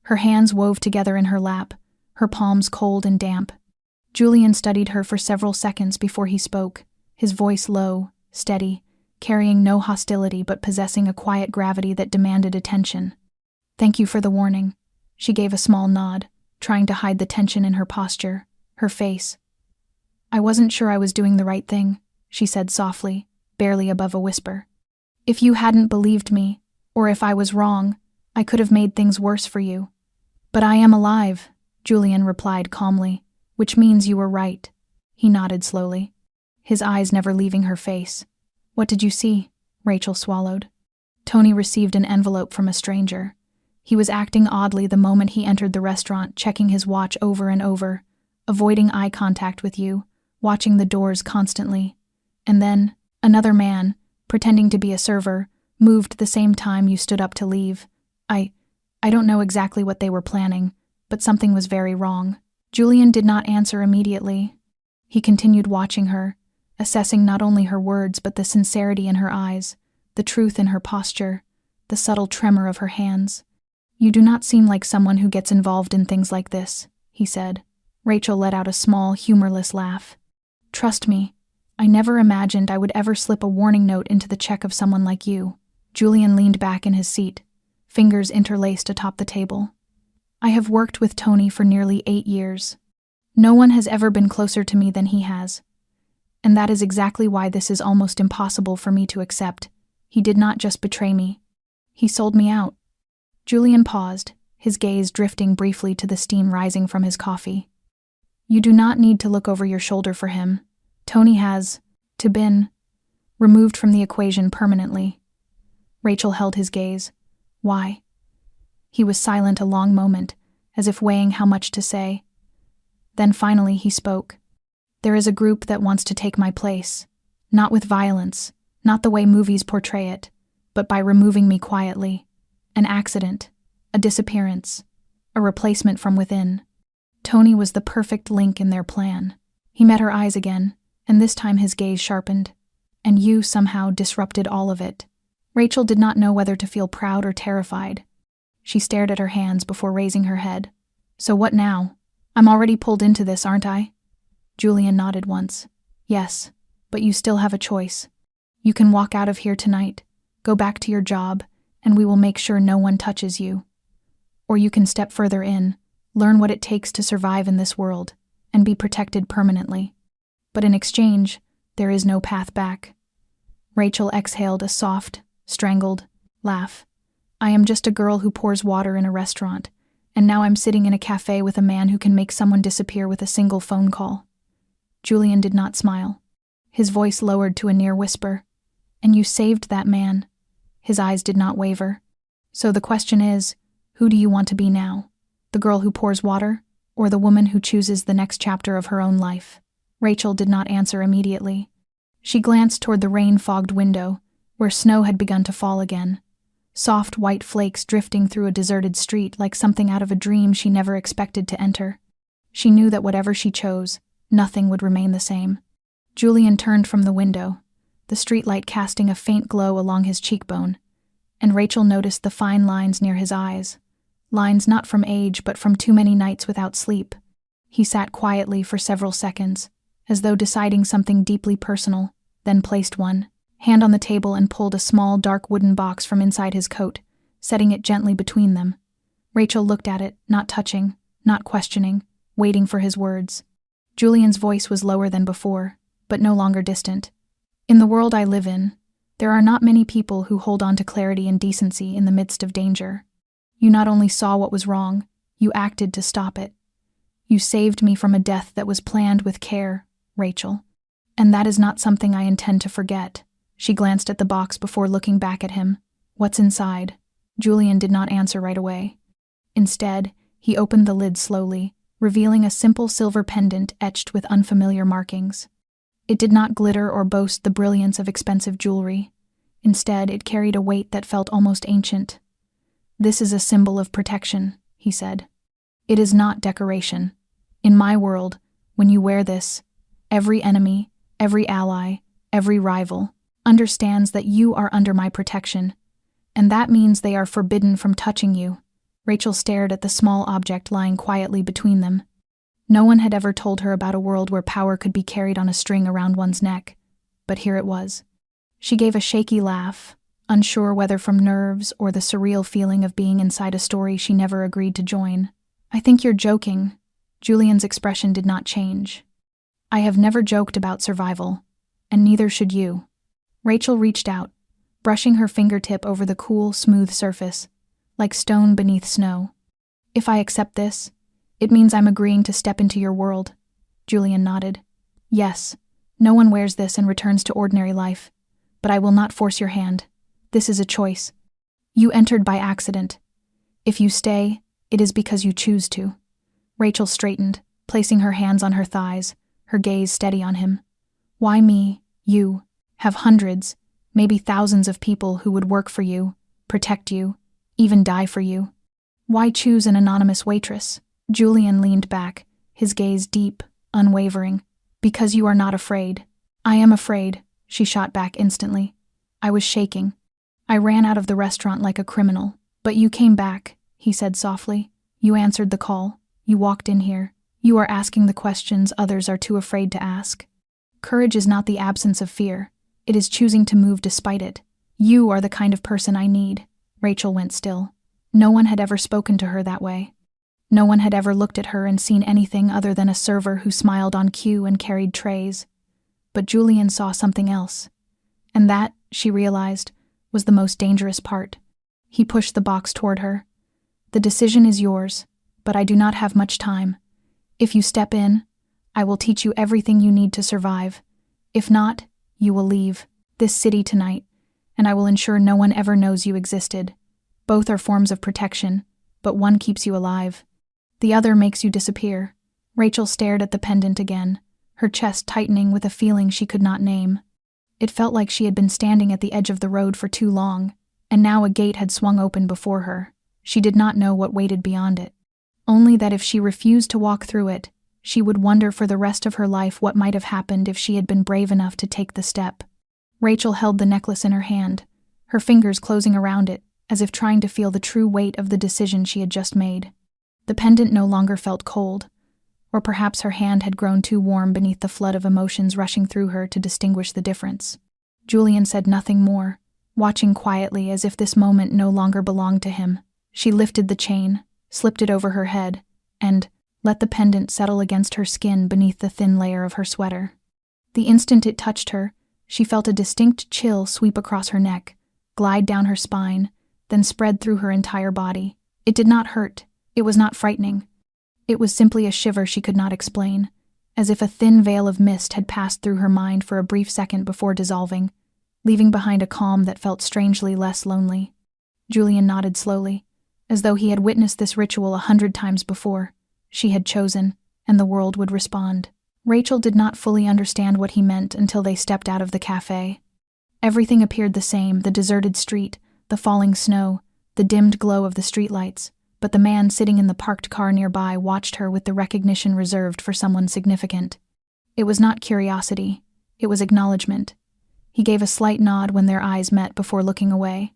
Her hands wove together in her lap, her palms cold and damp. Julian studied her for several seconds before he spoke, his voice low, steady, carrying no hostility but possessing a quiet gravity that demanded attention. Thank you for the warning. She gave a small nod, trying to hide the tension in her posture, her face. I wasn't sure I was doing the right thing, she said softly, barely above a whisper. If you hadn't believed me, or if I was wrong, I could have made things worse for you. But I am alive, Julian replied calmly, which means you were right. He nodded slowly, his eyes never leaving her face. What did you see? Rachel swallowed. Tony received an envelope from a stranger. He was acting oddly the moment he entered the restaurant, checking his watch over and over, avoiding eye contact with you, watching the doors constantly. And then, another man, pretending to be a server, moved the same time you stood up to leave. I don't know exactly what they were planning, but something was very wrong. Julian did not answer immediately. He continued watching her, assessing not only her words but the sincerity in her eyes, the truth in her posture, the subtle tremor of her hands. You do not seem like someone who gets involved in things like this, he said. Rachel let out a small, humorless laugh. Trust me, I never imagined I would ever slip a warning note into the check of someone like you. Julian leaned back in his seat, fingers interlaced atop the table. I have worked with Tony for nearly 8 years. No one has ever been closer to me than he has. And that is exactly why this is almost impossible for me to accept. He did not just betray me. He sold me out. Julian paused, his gaze drifting briefly to the steam rising from his coffee. You do not need to look over your shoulder for him. Tony has been removed from the equation permanently. Rachel held his gaze. Why? He was silent a long moment, as if weighing how much to say. Then finally he spoke. There is a group that wants to take my place. Not with violence, not the way movies portray it, but by removing me quietly. An accident, a disappearance, a replacement from within. Tony was the perfect link in their plan. He met her eyes again, and this time his gaze sharpened. And you somehow disrupted all of it. Rachel did not know whether to feel proud or terrified. She stared at her hands before raising her head. So what now? I'm already pulled into this, aren't I? Julian nodded once. Yes, but you still have a choice. You can walk out of here tonight, go back to your job, and we will make sure no one touches you. Or you can step further in, learn what it takes to survive in this world, and be protected permanently. But in exchange, there is no path back." Rachel exhaled a soft, strangled laugh. "I am just a girl who pours water in a restaurant, and now I'm sitting in a cafe with a man who can make someone disappear with a single phone call." Julian did not smile. His voice lowered to a near whisper. "And you saved that man." His eyes did not waver. "So the question is, who do you want to be now? The girl who pours water, or the woman who chooses the next chapter of her own life?" Rachel did not answer immediately. She glanced toward the rain-fogged window, where snow had begun to fall again. Soft white flakes drifting through a deserted street like something out of a dream she never expected to enter. She knew that whatever she chose, nothing would remain the same. Julian turned from the window, the streetlight casting a faint glow along his cheekbone, and Rachel noticed the fine lines near his eyes. Lines not from age but from too many nights without sleep. He sat quietly for several seconds, as though deciding something deeply personal, then placed one hand on the table and pulled a small dark wooden box from inside his coat, setting it gently between them. Rachel looked at it, not touching, not questioning, waiting for his words. Julian's voice was lower than before, but no longer distant. "In the world I live in, there are not many people who hold on to clarity and decency in the midst of danger. You not only saw what was wrong, you acted to stop it. You saved me from a death that was planned with care, Rachel. And that is not something I intend to forget." She glanced at the box before looking back at him. "What's inside?" Julian did not answer right away. Instead, he opened the lid slowly, revealing a simple silver pendant etched with unfamiliar markings. It did not glitter or boast the brilliance of expensive jewelry. Instead, it carried a weight that felt almost ancient. "This is a symbol of protection," he said. "It is not decoration. In my world, when you wear this, every enemy, every ally, every rival, understands that you are under my protection, and that means they are forbidden from touching you." Rachel stared at the small object lying quietly between them. No one had ever told her about a world where power could be carried on a string around one's neck, but here it was. She gave a shaky laugh, unsure whether from nerves or the surreal feeling of being inside a story she never agreed to join. "I think you're joking." Julian's expression did not change. "I have never joked about survival, and neither should you." Rachel reached out, brushing her fingertip over the cool, smooth surface, like stone beneath snow. "If I accept this, it means I'm agreeing to step into your world." Julian nodded. "Yes, no one wears this and returns to ordinary life, but I will not force your hand. This is a choice. You entered by accident. If you stay, it is because you choose to." Rachel straightened, placing her hands on her thighs, her gaze steady on him. "Why me? You have hundreds, maybe thousands of people who would work for you, protect you, even die for you. Why choose an anonymous waitress?" Julian leaned back, his gaze deep, unwavering. "Because you are not afraid." "I am afraid," she shot back instantly. "I was shaking. I ran out of the restaurant like a criminal. But you came back," he said softly. "You answered the call. You walked in here. You are asking the questions others are too afraid to ask. Courage is not the absence of fear. It is choosing to move despite it. You are the kind of person I need." Rachel went still. No one had ever spoken to her that way. No one had ever looked at her and seen anything other than a server who smiled on cue and carried trays. But Julian saw something else. And that, she realized, was the most dangerous part. He pushed the box toward her. "The decision is yours, but I do not have much time. If you step in, I will teach you everything you need to survive. If not, you will leave this city tonight, and I will ensure no one ever knows you existed. Both are forms of protection, but one keeps you alive. The other makes you disappear." Rachel stared at the pendant again, her chest tightening with a feeling she could not name. It felt like she had been standing at the edge of the road for too long, and now a gate had swung open before her. She did not know what waited beyond it. Only that if she refused to walk through it, she would wonder for the rest of her life what might have happened if she had been brave enough to take the step. Rachel held the necklace in her hand, her fingers closing around it, as if trying to feel the true weight of the decision she had just made. The pendant no longer felt cold, or perhaps her hand had grown too warm beneath the flood of emotions rushing through her to distinguish the difference. Julian said nothing more, watching quietly as if this moment no longer belonged to him. She lifted the chain, slipped it over her head, and let the pendant settle against her skin beneath the thin layer of her sweater. The instant it touched her, she felt a distinct chill sweep across her neck, glide down her spine, then spread through her entire body. It did not hurt. It was not frightening. It was simply a shiver she could not explain, as if a thin veil of mist had passed through her mind for a brief second before dissolving, leaving behind a calm that felt strangely less lonely. Julian nodded slowly, as though he had witnessed this ritual 100 times before. She had chosen, and the world would respond. Rachel did not fully understand what he meant until they stepped out of the cafe. Everything appeared the same, the deserted street, the falling snow, the dimmed glow of the streetlights, but the man sitting in the parked car nearby watched her with the recognition reserved for someone significant. It was not curiosity, it was acknowledgement. He gave a slight nod when their eyes met before looking away.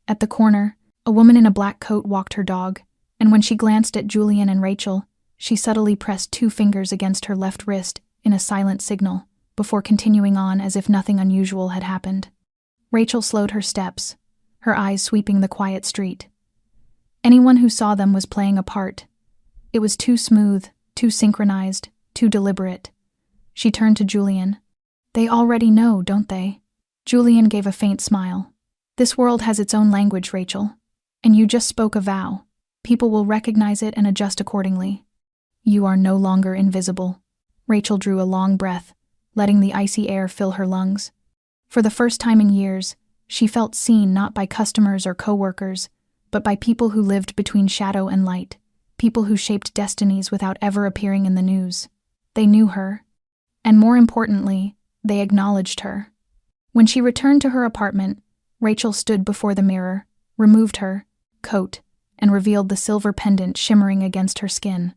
At the corner, a woman in a black coat walked her dog, and when she glanced at Julian and Rachel, she subtly pressed 2 fingers against her left wrist in a silent signal, before continuing on as if nothing unusual had happened. Rachel slowed her steps, her eyes sweeping the quiet street. Anyone who saw them was playing a part. It was too smooth, too synchronized, too deliberate. She turned to Julian. "They already know, don't they?" Julian gave a faint smile. "This world has its own language, Rachel. And you just spoke a vow. People will recognize it and adjust accordingly. You are no longer invisible." Rachel drew a long breath, letting the icy air fill her lungs. For the first time in years, she felt seen not by customers or co-workers, but by people who lived between shadow and light, people who shaped destinies without ever appearing in the news. They knew her, and more importantly, they acknowledged her. When she returned to her apartment, Rachel stood before the mirror, removed her coat, and revealed the silver pendant shimmering against her skin.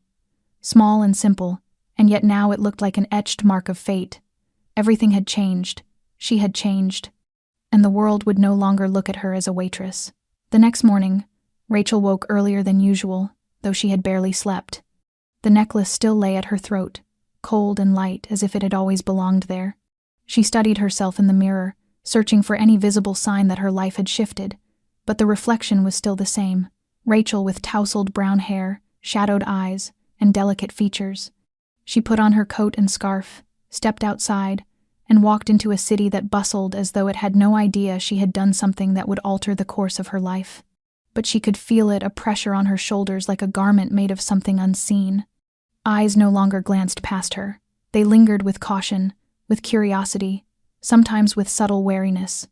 Small and simple, and yet now it looked like an etched mark of fate. Everything had changed. She had changed. And the world would no longer look at her as a waitress. The next morning, Rachel woke earlier than usual, though she had barely slept. The necklace still lay at her throat, cold and light as if it had always belonged there. She studied herself in the mirror, searching for any visible sign that her life had shifted, but the reflection was still the same. Rachel with tousled brown hair, shadowed eyes, and delicate features. She put on her coat and scarf, stepped outside, and walked into a city that bustled as though it had no idea she had done something that would alter the course of her life. But she could feel it, a pressure on her shoulders like a garment made of something unseen. Eyes no longer glanced past her. They lingered with caution, with curiosity, sometimes with subtle wariness.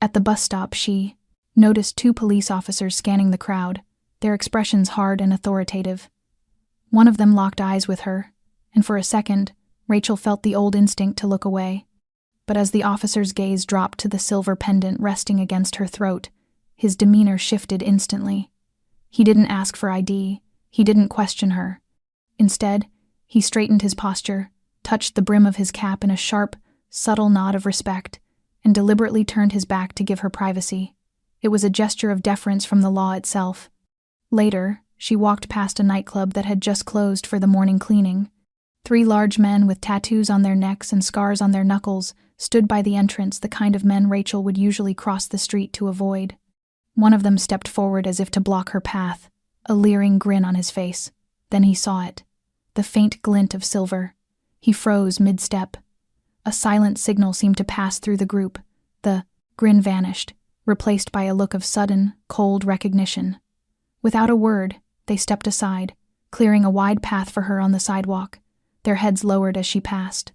At the bus stop, she noticed 2 police officers scanning the crowd, their expressions hard and authoritative. One of them locked eyes with her, and for a second, Rachel felt the old instinct to look away. But as the officer's gaze dropped to the silver pendant resting against her throat, his demeanor shifted instantly. He didn't ask for ID. He didn't question her. Instead, he straightened his posture, touched the brim of his cap in a sharp, subtle nod of respect, and deliberately turned his back to give her privacy. It was a gesture of deference from the law itself. Later, she walked past a nightclub that had just closed for the morning cleaning. 3 large men with tattoos on their necks and scars on their knuckles stood by the entrance, the kind of men Rachel would usually cross the street to avoid. One of them stepped forward as if to block her path, a leering grin on his face. Then he saw it, the faint glint of silver. He froze mid-step. A silent signal seemed to pass through the group. The grin vanished, replaced by a look of sudden, cold recognition. Without a word, they stepped aside, clearing a wide path for her on the sidewalk, their heads lowered as she passed.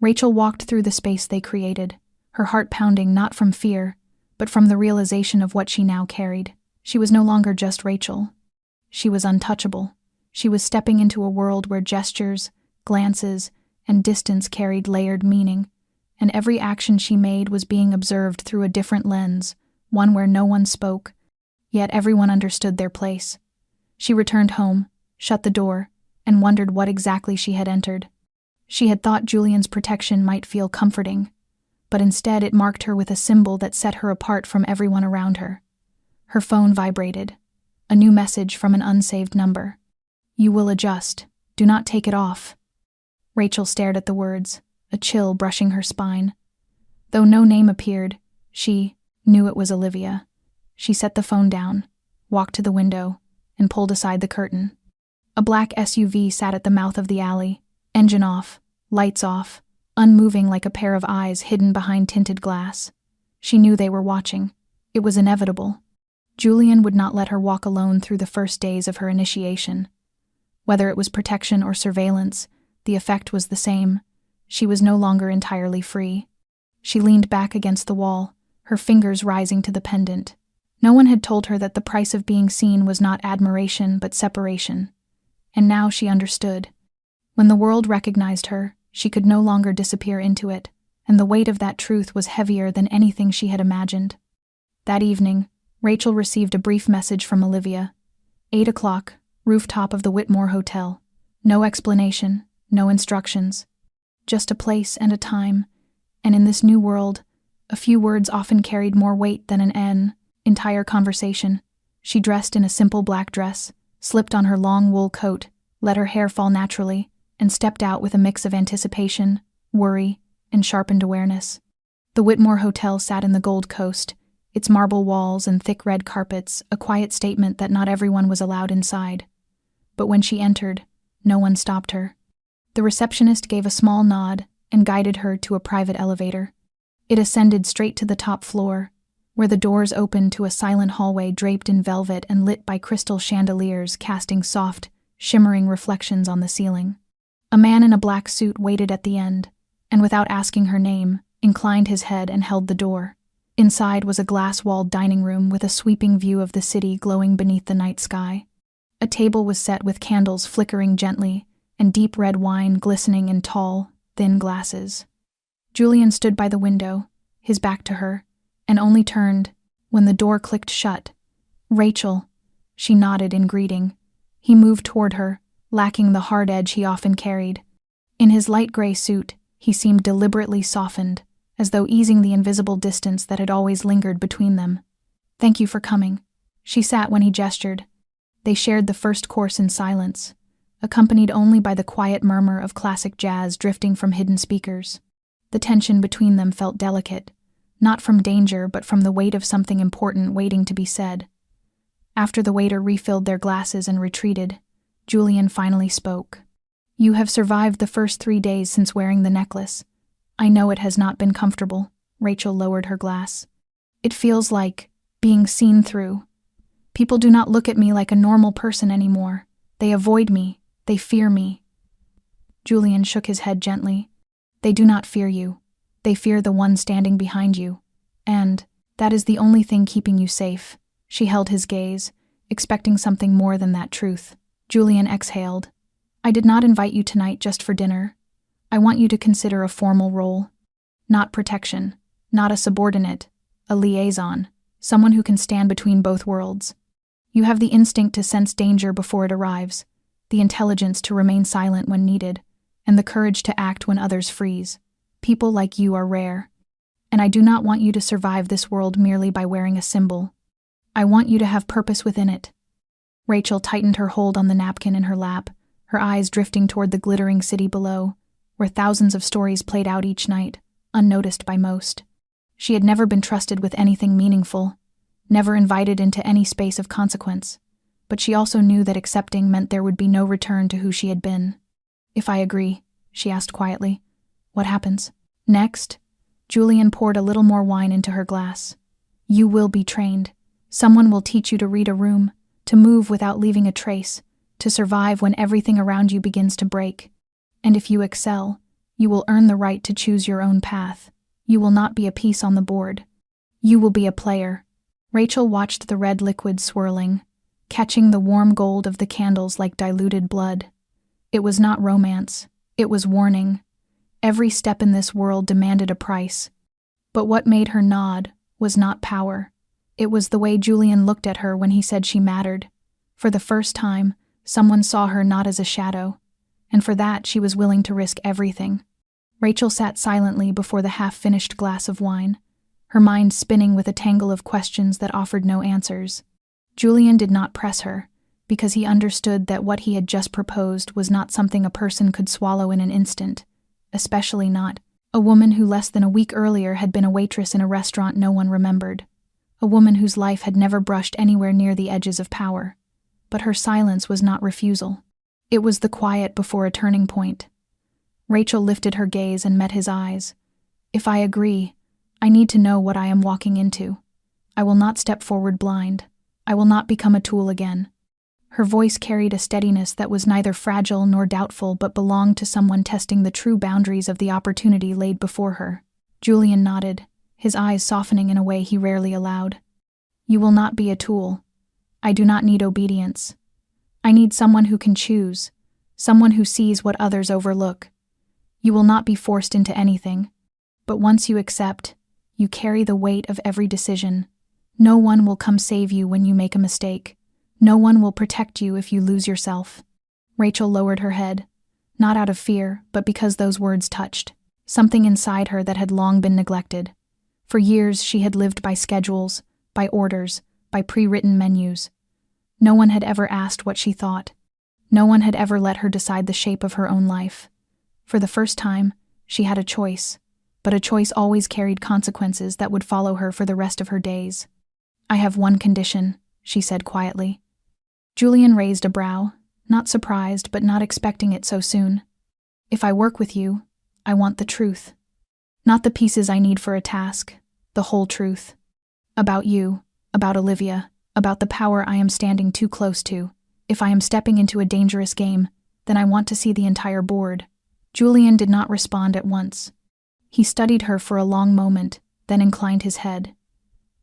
Rachel walked through the space they created, her heart pounding not from fear, but from the realization of what she now carried. She was no longer just Rachel. She was untouchable. She was stepping into a world where gestures, glances, and distance carried layered meaning, and every action she made was being observed through a different lens, one where no one spoke, yet everyone understood their place. She returned home, shut the door, and wondered what exactly she had entered. She had thought Julian's protection might feel comforting, but instead it marked her with a symbol that set her apart from everyone around her. Her phone vibrated. A new message from an unsaved number. "You will adjust. Do not take it off." Rachel stared at the words, a chill brushing her spine. Though no name appeared, she knew it was Olivia. She set the phone down, walked to the window, and pulled aside the curtain. A black SUV sat at the mouth of the alley, engine off, lights off, unmoving like a pair of eyes hidden behind tinted glass. She knew they were watching. It was inevitable. Julian would not let her walk alone through the first days of her initiation. Whether it was protection or surveillance, the effect was the same. She was no longer entirely free. She leaned back against the wall, her fingers rising to the pendant. No one had told her that the price of being seen was not admiration but separation. And now she understood. When the world recognized her, she could no longer disappear into it, and the weight of that truth was heavier than anything she had imagined. That evening, Rachel received a brief message from Olivia. 8 o'clock, rooftop of the Whitmore Hotel. No explanation, no instructions. Just a place and a time, and in this new world, a few words often carried more weight than an entire conversation. She dressed in a simple black dress, slipped on her long wool coat, let her hair fall naturally, and stepped out with a mix of anticipation, worry, and sharpened awareness. The Whitmore Hotel sat in the Gold Coast, its marble walls and thick red carpets, a quiet statement that not everyone was allowed inside. But when she entered, no one stopped her. The receptionist gave a small nod and guided her to a private elevator. It ascended straight to the top floor, where the doors opened to a silent hallway draped in velvet and lit by crystal chandeliers casting soft, shimmering reflections on the ceiling. A man in a black suit waited at the end, and without asking her name, inclined his head and held the door. Inside was a glass-walled dining room with a sweeping view of the city glowing beneath the night sky. A table was set with candles flickering gently, and deep red wine glistening in tall, thin glasses. Julian stood by the window, his back to her, and only turned when the door clicked shut. "Rachel," she nodded in greeting. He moved toward her, lacking the hard edge he often carried. In his light gray suit, he seemed deliberately softened, as though easing the invisible distance that had always lingered between them. "Thank you for coming." She sat when he gestured. They shared the first course in silence, accompanied only by the quiet murmur of classic jazz drifting from hidden speakers. The tension between them felt delicate, not from danger but from the weight of something important waiting to be said. After the waiter refilled their glasses and retreated, Julian finally spoke. "You have survived the first 3 days since wearing the necklace. I know it has not been comfortable." Rachel lowered her glass. "It feels like being seen through. People do not look at me like a normal person anymore. They avoid me. They fear me." Julian shook his head gently. "They do not fear you. They fear the one standing behind you. And that is the only thing keeping you safe." She held his gaze, expecting something more than that truth. Julian exhaled. "I did not invite you tonight just for dinner. I want you to consider a formal role. Not protection, not a subordinate, a liaison, someone who can stand between both worlds. You have the instinct to sense danger before it arrives, the intelligence to remain silent when needed, and the courage to act when others freeze. People like you are rare. And I do not want you to survive this world merely by wearing a symbol. I want you to have purpose within it." Rachel tightened her hold on the napkin in her lap, her eyes drifting toward the glittering city below, where thousands of stories played out each night, unnoticed by most. She had never been trusted with anything meaningful, never invited into any space of consequence, but she also knew that accepting meant there would be no return to who she had been. "If I agree," she asked quietly, "what happens?" "Next," Julian poured a little more wine into her glass. "You will be trained. Someone will teach you to read a room, to move without leaving a trace, to survive when everything around you begins to break. And if you excel, you will earn the right to choose your own path. You will not be a piece on the board. You will be a player." Rachel watched the red liquid swirling, catching the warm gold of the candles like diluted blood. It was not romance. It was warning. Every step in this world demanded a price. But what made her nod was not power. It was the way Julian looked at her when he said she mattered. For the first time, someone saw her not as a shadow, and for that she was willing to risk everything. Rachel sat silently before the half-finished glass of wine, her mind spinning with a tangle of questions that offered no answers. Julian did not press her, because he understood that what he had just proposed was not something a person could swallow in an instant, especially not a woman who less than a week earlier had been a waitress in a restaurant no one remembered, a woman whose life had never brushed anywhere near the edges of power. but her silence was not refusal. It was the quiet before a turning point. Rachel lifted her gaze and met his eyes. If I agree, I need to know what I am walking into. I will not step forward blind. I will not become a tool again. Her voice carried a steadiness that was neither fragile nor doubtful but belonged to someone testing the true boundaries of the opportunity laid before her. Julian nodded, his eyes softening in a way he rarely allowed. You will not be a tool. I do not need obedience. I need someone who can choose, someone who sees what others overlook. You will not be forced into anything, but once you accept, you carry the weight of every decision. No one will come save you when you make a mistake. No one will protect you if you lose yourself. Rachel lowered her head, not out of fear, but because those words touched something inside her that had long been neglected. For years she had lived by schedules, by orders, by pre-written menus. No one had ever asked what she thought. No one had ever let her decide the shape of her own life. For the first time, she had a choice, but a choice always carried consequences that would follow her for the rest of her days. I have one condition, she said quietly. Julian raised a brow, not surprised but not expecting it so soon. If I work with you, I want the truth. Not the pieces I need for a task, the whole truth. About you, about Olivia, about the power I am standing too close to. If I am stepping into a dangerous game, then I want to see the entire board. Julian did not respond at once. He studied her for a long moment, then inclined his head.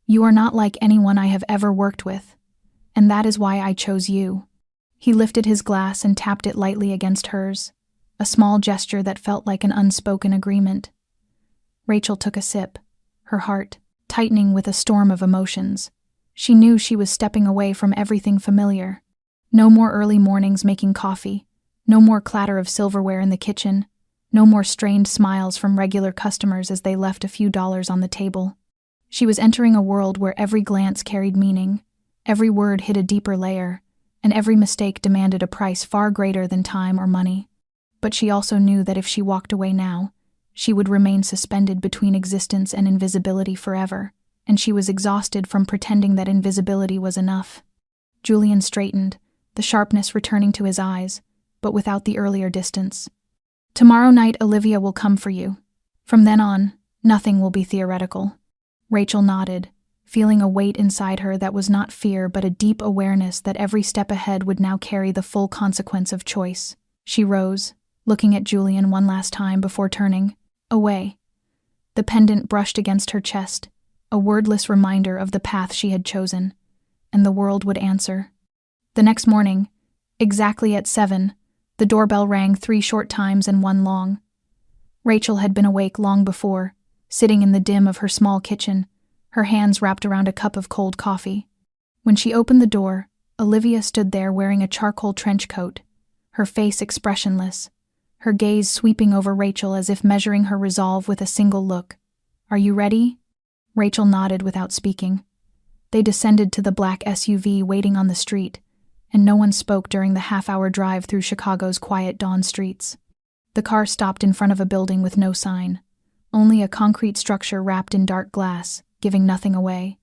You are not like anyone I have ever worked with, and that is why I chose you. He lifted his glass and tapped it lightly against hers, a small gesture that felt like an unspoken agreement. Rachel took a sip, her heart tightening with a storm of emotions. She knew she was stepping away from everything familiar. No more early mornings making coffee, no more clatter of silverware in the kitchen, no more strained smiles from regular customers as they left a few dollars on the table. She was entering a world where every glance carried meaning, every word hid a deeper layer, and every mistake demanded a price far greater than time or money. But she also knew that if she walked away now, she would remain suspended between existence and invisibility forever, and she was exhausted from pretending that invisibility was enough. Julian straightened, the sharpness returning to his eyes, but without the earlier distance. Tomorrow night Olivia will come for you. From then on, nothing will be theoretical. Rachel nodded, feeling a weight inside her that was not fear but a deep awareness that every step ahead would now carry the full consequence of choice. She rose, looking at Julian one last time before turning away. The pendant brushed against her chest, a wordless reminder of the path she had chosen, and the world would answer. The next morning, exactly at 7, the doorbell rang 3 short times and 1 long. Rachel had been awake long before, sitting in the dim of her small kitchen, her hands wrapped around a cup of cold coffee. When she opened the door, Olivia stood there wearing a charcoal trench coat, her face expressionless, her gaze sweeping over Rachel as if measuring her resolve with a single look. "Are you ready?" Rachel nodded without speaking. They descended to the black SUV waiting on the street, and no one spoke during the half-hour drive through Chicago's quiet dawn streets. The car stopped in front of a building with no sign, only a concrete structure wrapped in dark glass, giving nothing away.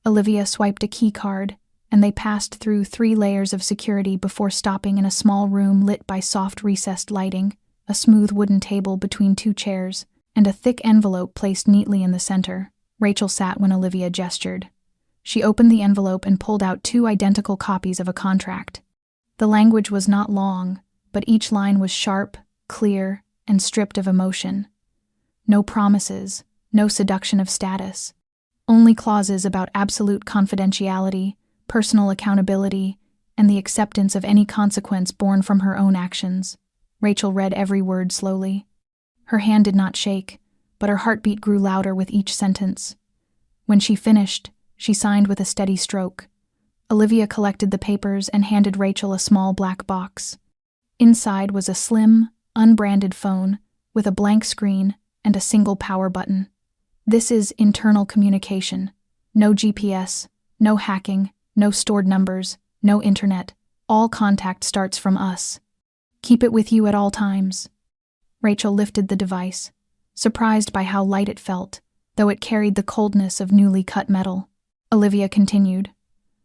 Olivia swiped a key card, and they passed through 3 layers of security before stopping in a small room lit by soft recessed lighting, a smooth wooden table between 2 chairs, and a thick envelope placed neatly in the center. Rachel sat when Olivia gestured. She opened the envelope and pulled out 2 identical copies of a contract. The language was not long, but each line was sharp, clear, and stripped of emotion. No promises, no seduction of status. Only clauses about absolute confidentiality, personal accountability, and the acceptance of any consequence born from her own actions. Rachel read every word slowly. Her hand did not shake, but her heartbeat grew louder with each sentence. When she finished, she signed with a steady stroke. Olivia collected the papers and handed Rachel a small black box. Inside was a slim, unbranded phone with a blank screen and a single power button. "This is internal communication. No GPS, no hacking, no stored numbers, no internet. All contact starts from us. Keep it with you at all times." Rachel lifted the device, surprised by how light it felt, though it carried the coldness of newly cut metal. Olivia continued,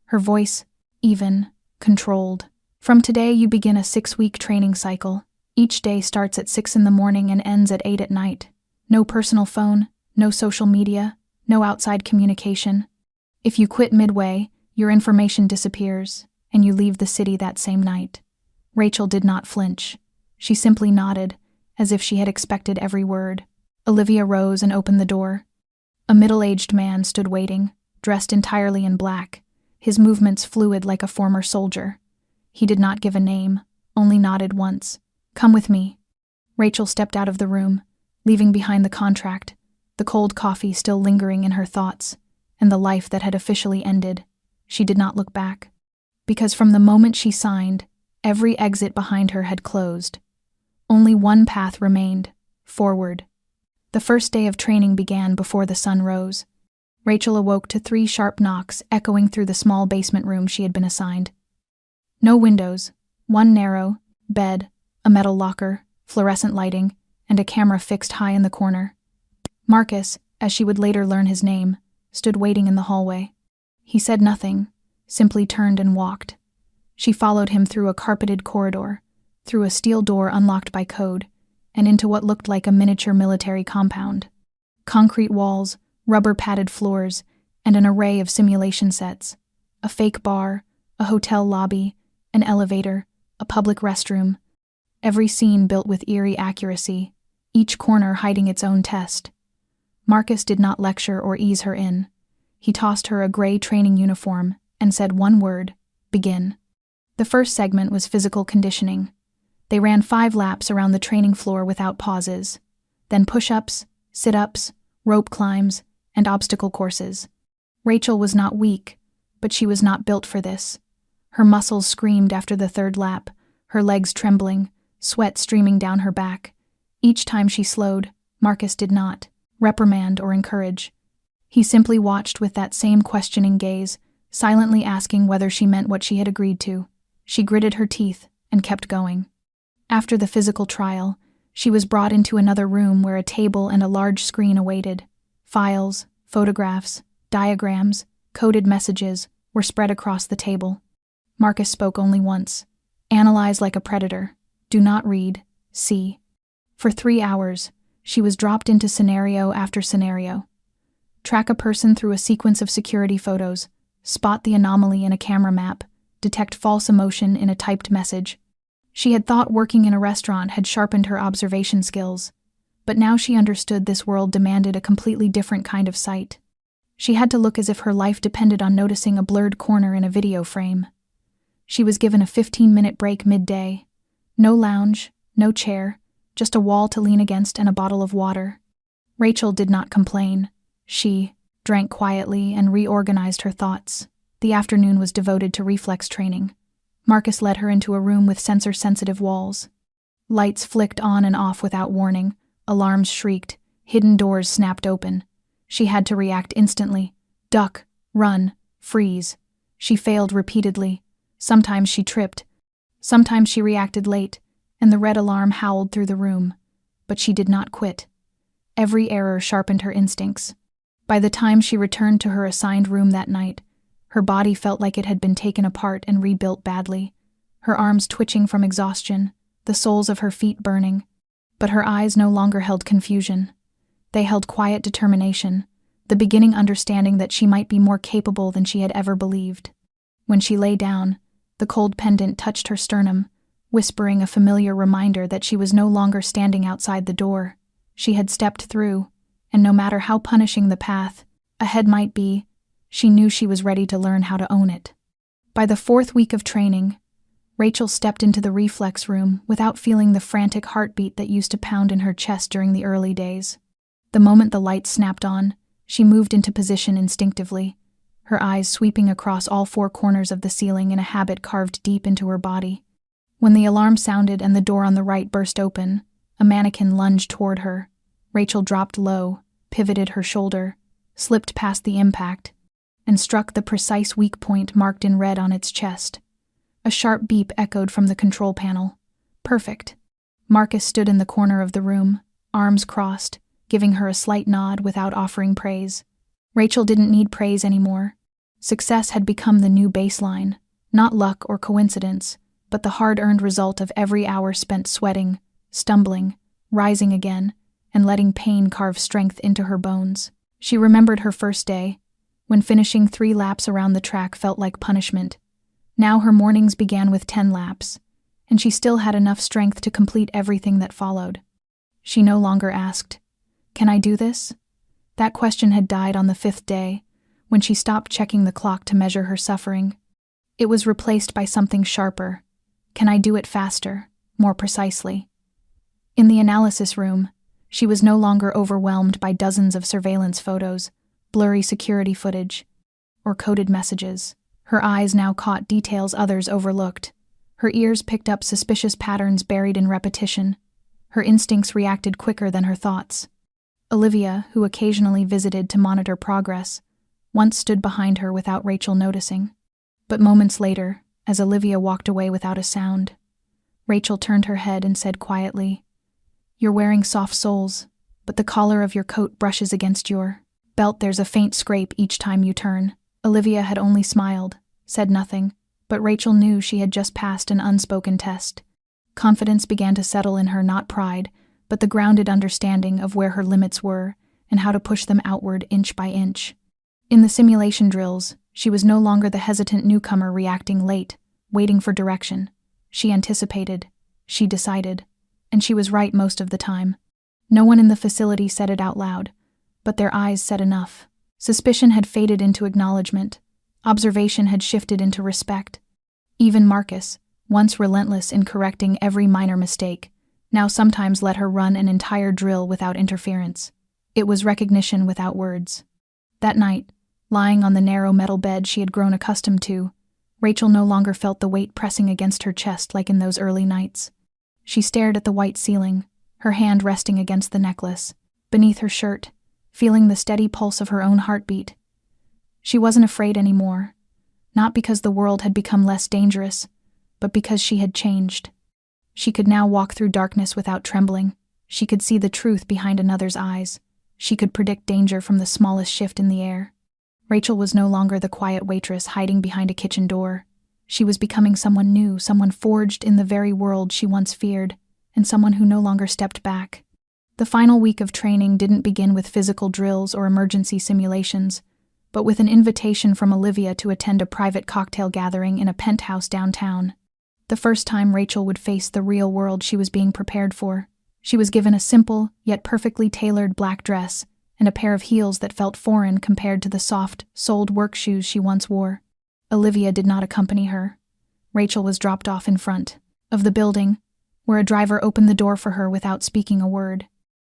her voice even, Controlled. From today, you begin a 6-week training cycle. Each day starts at 6 in the morning and ends at 8 at night. No personal phone, no social media, no outside communication. If you quit midway, your information disappears, and you leave the city that same night. Rachel did not flinch. She simply nodded, as if she had expected every word. Olivia rose and opened the door. A middle-aged man stood waiting, dressed entirely in black, his movements fluid like a former soldier. He did not give a name, only nodded once. "Come with me." Rachel stepped out of the room, leaving behind the contract, the cold coffee still lingering in her thoughts, and the life that had officially ended. She did not look back, because from the moment she signed, every exit behind her had closed. Only one path remained, forward. The first day of training began before the sun rose. Rachel awoke to 3 sharp knocks echoing through the small basement room she had been assigned. No windows, one narrow bed, a metal locker, fluorescent lighting, and a camera fixed high in the corner. Marcus, as she would later learn his name, stood waiting in the hallway. He said nothing, simply turned and walked. She followed him through a carpeted corridor, through a steel door unlocked by code, and into what looked like a miniature military compound. Concrete walls, rubber-padded floors, and an array of simulation sets. A fake bar, a hotel lobby, an elevator, a public restroom. Every scene built with eerie accuracy, each corner hiding its own test. Marcus did not lecture or ease her in. He tossed her a gray training uniform and said one word: begin. The first segment was physical conditioning. They ran 5 laps around the training floor without pauses. Then push-ups, sit-ups, rope climbs, and obstacle courses. Rachel was not weak, but she was not built for this. Her muscles screamed after the 3rd lap, her legs trembling, sweat streaming down her back. Each time she slowed, Marcus did not reprimand or encourage. He simply watched with that same questioning gaze, silently asking whether she meant what she had agreed to. She gritted her teeth and kept going. After the physical trial, she was brought into another room where a table and a large screen awaited. Files, photographs, diagrams, coded messages were spread across the table. Marcus spoke only once. Analyze like a predator. Do not read. See. For 3 hours, she was dropped into scenario after scenario. Track a person through a sequence of security photos, spot the anomaly in a camera map, detect false emotion in a typed message. She had thought working in a restaurant had sharpened her observation skills, but now she understood this world demanded a completely different kind of sight. She had to look as if her life depended on noticing a blurred corner in a video frame. She was given a 15-minute break midday. No lounge, no chair, just a wall to lean against and a bottle of water. Rachel did not complain. She drank quietly and reorganized her thoughts. The afternoon was devoted to reflex training. Marcus led her into a room with sensor-sensitive walls. Lights flicked on and off without warning, alarms shrieked, hidden doors snapped open. She had to react instantly. Duck, run, freeze. She failed repeatedly. Sometimes she tripped. Sometimes she reacted late, and the red alarm howled through the room. But she did not quit. Every error sharpened her instincts. By the time she returned to her assigned room that night, her body felt like it had been taken apart and rebuilt badly, her arms twitching from exhaustion, the soles of her feet burning. But her eyes no longer held confusion. They held quiet determination, the beginning understanding that she might be more capable than she had ever believed. When she lay down, the cold pendant touched her sternum, whispering a familiar reminder that she was no longer standing outside the door. She had stepped through, and no matter how punishing the path ahead might be, she knew she was ready to learn how to own it. By the 4th week of training, Rachel stepped into the reflex room without feeling the frantic heartbeat that used to pound in her chest during the early days. The moment the lights snapped on, she moved into position instinctively, her eyes sweeping across all 4 corners of the ceiling in a habit carved deep into her body. When the alarm sounded and the door on the right burst open, a mannequin lunged toward her. Rachel dropped low, pivoted her shoulder, slipped past the impact, and struck the precise weak point marked in red on its chest. A sharp beep echoed from the control panel. Perfect. Marcus stood in the corner of the room, arms crossed, giving her a slight nod without offering praise. Rachel didn't need praise anymore. Success had become the new baseline, Not luck or coincidence, but the hard-earned result of every hour spent sweating, stumbling, rising again, and letting pain carve strength into her bones. She remembered her first day, when finishing 3 laps around the track felt like punishment. Now her mornings began with 10 laps, and she still had enough strength to complete everything that followed. She no longer asked, "Can I do this?" That question had died on the 5th day, when she stopped checking the clock to measure her suffering. It was replaced by something sharper. Can I do it faster, more precisely? In the analysis room, she was no longer overwhelmed by dozens of surveillance photos, blurry security footage, or coded messages. Her eyes now caught details others overlooked. Her ears picked up suspicious patterns buried in repetition. Her instincts reacted quicker than her thoughts. Olivia, who occasionally visited to monitor progress, once stood behind her without Rachel noticing. But moments later, as Olivia walked away without a sound, Rachel turned her head and said quietly, "You're wearing soft soles, but the collar of your coat brushes against your belt. There's a faint scrape each time you turn." Olivia had only smiled, said nothing, but Rachel knew she had just passed an unspoken test. Confidence began to settle in her, not pride, but the grounded understanding of where her limits were and how to push them outward inch by inch. In the simulation drills, she was no longer the hesitant newcomer reacting late, waiting for direction. She anticipated, she decided, and she was right most of the time. No one in the facility said it out loud, but their eyes said enough. Suspicion had faded into acknowledgement. Observation had shifted into respect. Even Marcus, once relentless in correcting every minor mistake, now sometimes let her run an entire drill without interference. It was recognition without words. That night, lying on the narrow metal bed she had grown accustomed to, Rachel no longer felt the weight pressing against her chest like in those early nights. She stared at the white ceiling, her hand resting against the necklace, beneath her shirt, feeling the steady pulse of her own heartbeat. She wasn't afraid anymore, not because the world had become less dangerous, but because she had changed. She could now walk through darkness without trembling. She could see the truth behind another's eyes. She could predict danger from the smallest shift in the air. Rachel was no longer the quiet waitress hiding behind a kitchen door. She was becoming someone new, someone forged in the very world she once feared, and someone who no longer stepped back. The final week of training didn't begin with physical drills or emergency simulations, but with an invitation from Olivia to attend a private cocktail gathering in a penthouse downtown. The first time Rachel would face the real world she was being prepared for. She was given a simple, yet perfectly tailored black dress and a pair of heels that felt foreign compared to the soft, soled work shoes she once wore. Olivia did not accompany her. Rachel was dropped off in front of the building, where a driver opened the door for her without speaking a word.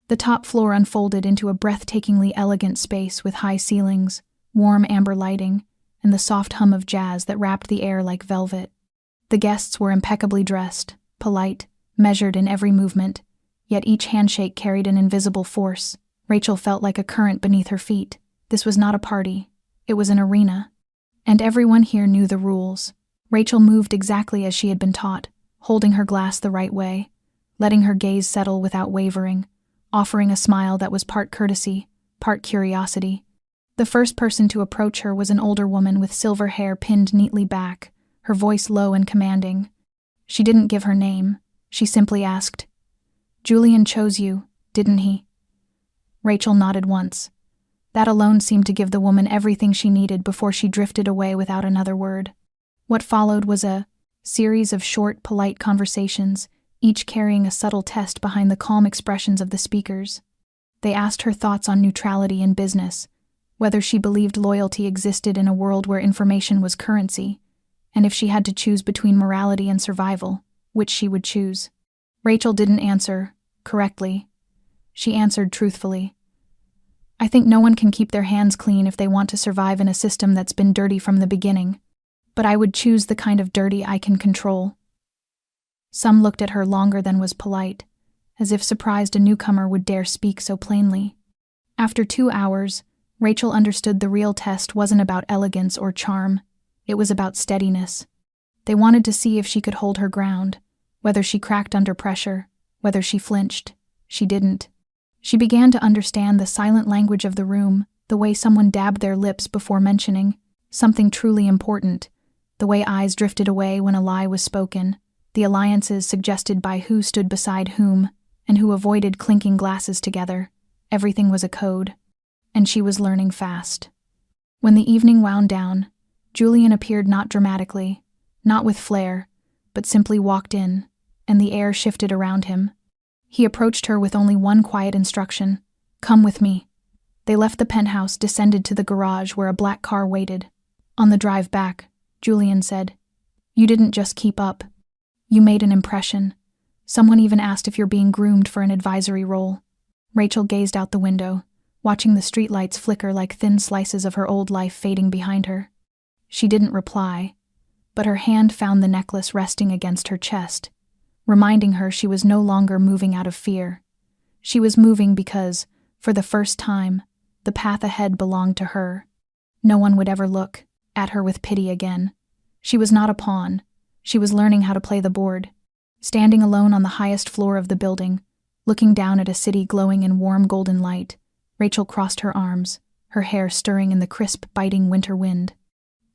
The top floor unfolded into a breathtakingly elegant space with high ceilings, warm amber lighting, and the soft hum of jazz that wrapped the air like velvet. The guests were impeccably dressed, polite, measured in every movement, yet each handshake carried an invisible force. Rachel felt like a current beneath her feet. This was not a party. It was an arena. And everyone here knew the rules. Rachel moved exactly as she had been taught, holding her glass the right way, letting her gaze settle without wavering, offering a smile that was part courtesy, part curiosity. The first person to approach her was an older woman with silver hair pinned neatly back, her voice low and commanding. She didn't give her name. She simply asked, "Julian chose you, didn't he?" Rachel nodded once. That alone seemed to give the woman everything she needed before she drifted away without another word. What followed was a series of short, polite conversations, each carrying a subtle test behind the calm expressions of the speakers. They asked her thoughts on neutrality in business, whether she believed loyalty existed in a world where information was currency, and if she had to choose between morality and survival, which she would choose. Rachel didn't answer correctly. She answered truthfully. "I think no one can keep their hands clean if they want to survive in a system that's been dirty from the beginning, but I would choose the kind of dirty I can control." Some looked at her longer than was polite, as if surprised a newcomer would dare speak so plainly. After 2 hours, Rachel understood the real test wasn't about elegance or charm. It was about steadiness. They wanted to see if she could hold her ground, whether she cracked under pressure, whether she flinched. She didn't. She began to understand the silent language of the room, the way someone dabbed their lips before mentioning something truly important, the way eyes drifted away when a lie was spoken, the alliances suggested by who stood beside whom, and who avoided clinking glasses together. Everything was a code, and she was learning fast. When the evening wound down, Julian appeared not dramatically, not with flair, but simply walked in, and the air shifted around him. He approached her with only one quiet instruction: "Come with me." They left the penthouse, descended to the garage where a black car waited. On the drive back, Julian said, "You didn't just keep up. You made an impression. Someone even asked if you're being groomed for an advisory role." Rachel gazed out the window, watching the streetlights flicker like thin slices of her old life fading behind her. She didn't reply, but her hand found the necklace resting against her chest, reminding her she was no longer moving out of fear. She was moving because, for the first time, the path ahead belonged to her. No one would ever look at her with pity again. She was not a pawn. She was learning how to play the board. Standing alone on the highest floor of the building, looking down at a city glowing in warm golden light, Rachel crossed her arms, her hair stirring in the crisp, biting winter wind.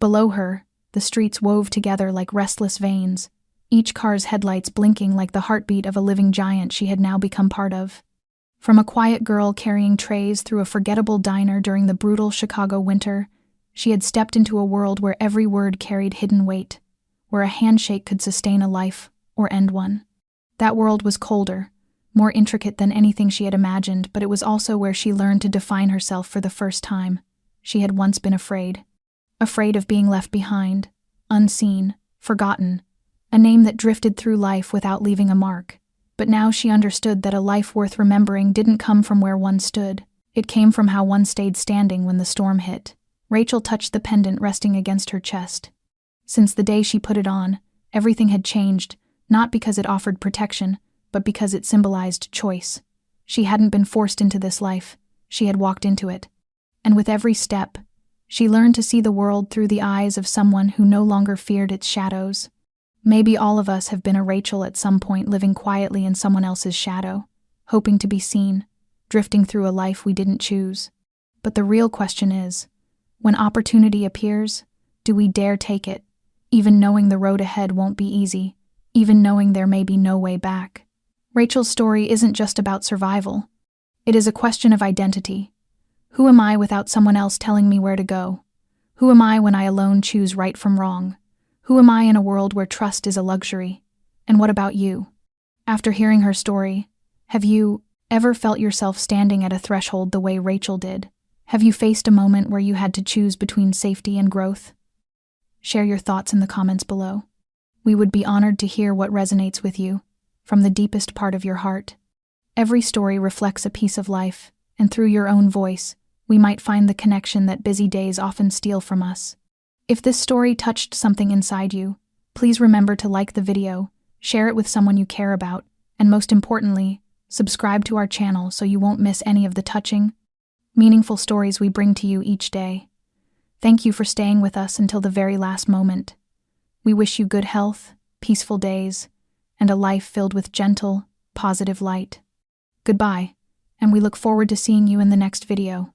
Below her, the streets wove together like restless veins, each car's headlights blinking like the heartbeat of a living giant she had now become part of. From a quiet girl carrying trays through a forgettable diner during the brutal Chicago winter, she had stepped into a world where every word carried hidden weight, where a handshake could sustain a life or end one. That world was colder, more intricate than anything she had imagined, but it was also where she learned to define herself for the first time. She had once been afraid. Afraid of being left behind, unseen, forgotten, a name that drifted through life without leaving a mark. But now she understood that a life worth remembering didn't come from where one stood. It came from how one stayed standing when the storm hit. Rachel touched the pendant resting against her chest. Since the day she put it on, everything had changed, not because it offered protection, but because it symbolized choice. She hadn't been forced into this life. She had walked into it. And with every step, she learned to see the world through the eyes of someone who no longer feared its shadows. Maybe all of us have been a Rachel at some point, living quietly in someone else's shadow, hoping to be seen, drifting through a life we didn't choose. But the real question is, when opportunity appears, do we dare take it, even knowing the road ahead won't be easy, even knowing there may be no way back? Rachel's story isn't just about survival. It is a question of identity. Who am I without someone else telling me where to go? Who am I when I alone choose right from wrong? Who am I in a world where trust is a luxury? And what about you? After hearing her story, have you ever felt yourself standing at a threshold the way Rachel did? Have you faced a moment where you had to choose between safety and growth? Share your thoughts in the comments below. We would be honored to hear what resonates with you, from the deepest part of your heart. Every story reflects a piece of life, and through your own voice, we might find the connection that busy days often steal from us. If this story touched something inside you, please remember to like the video, share it with someone you care about, and most importantly, subscribe to our channel so you won't miss any of the touching, meaningful stories we bring to you each day. Thank you for staying with us until the very last moment. We wish you good health, peaceful days, and a life filled with gentle, positive light. Goodbye, and we look forward to seeing you in the next video.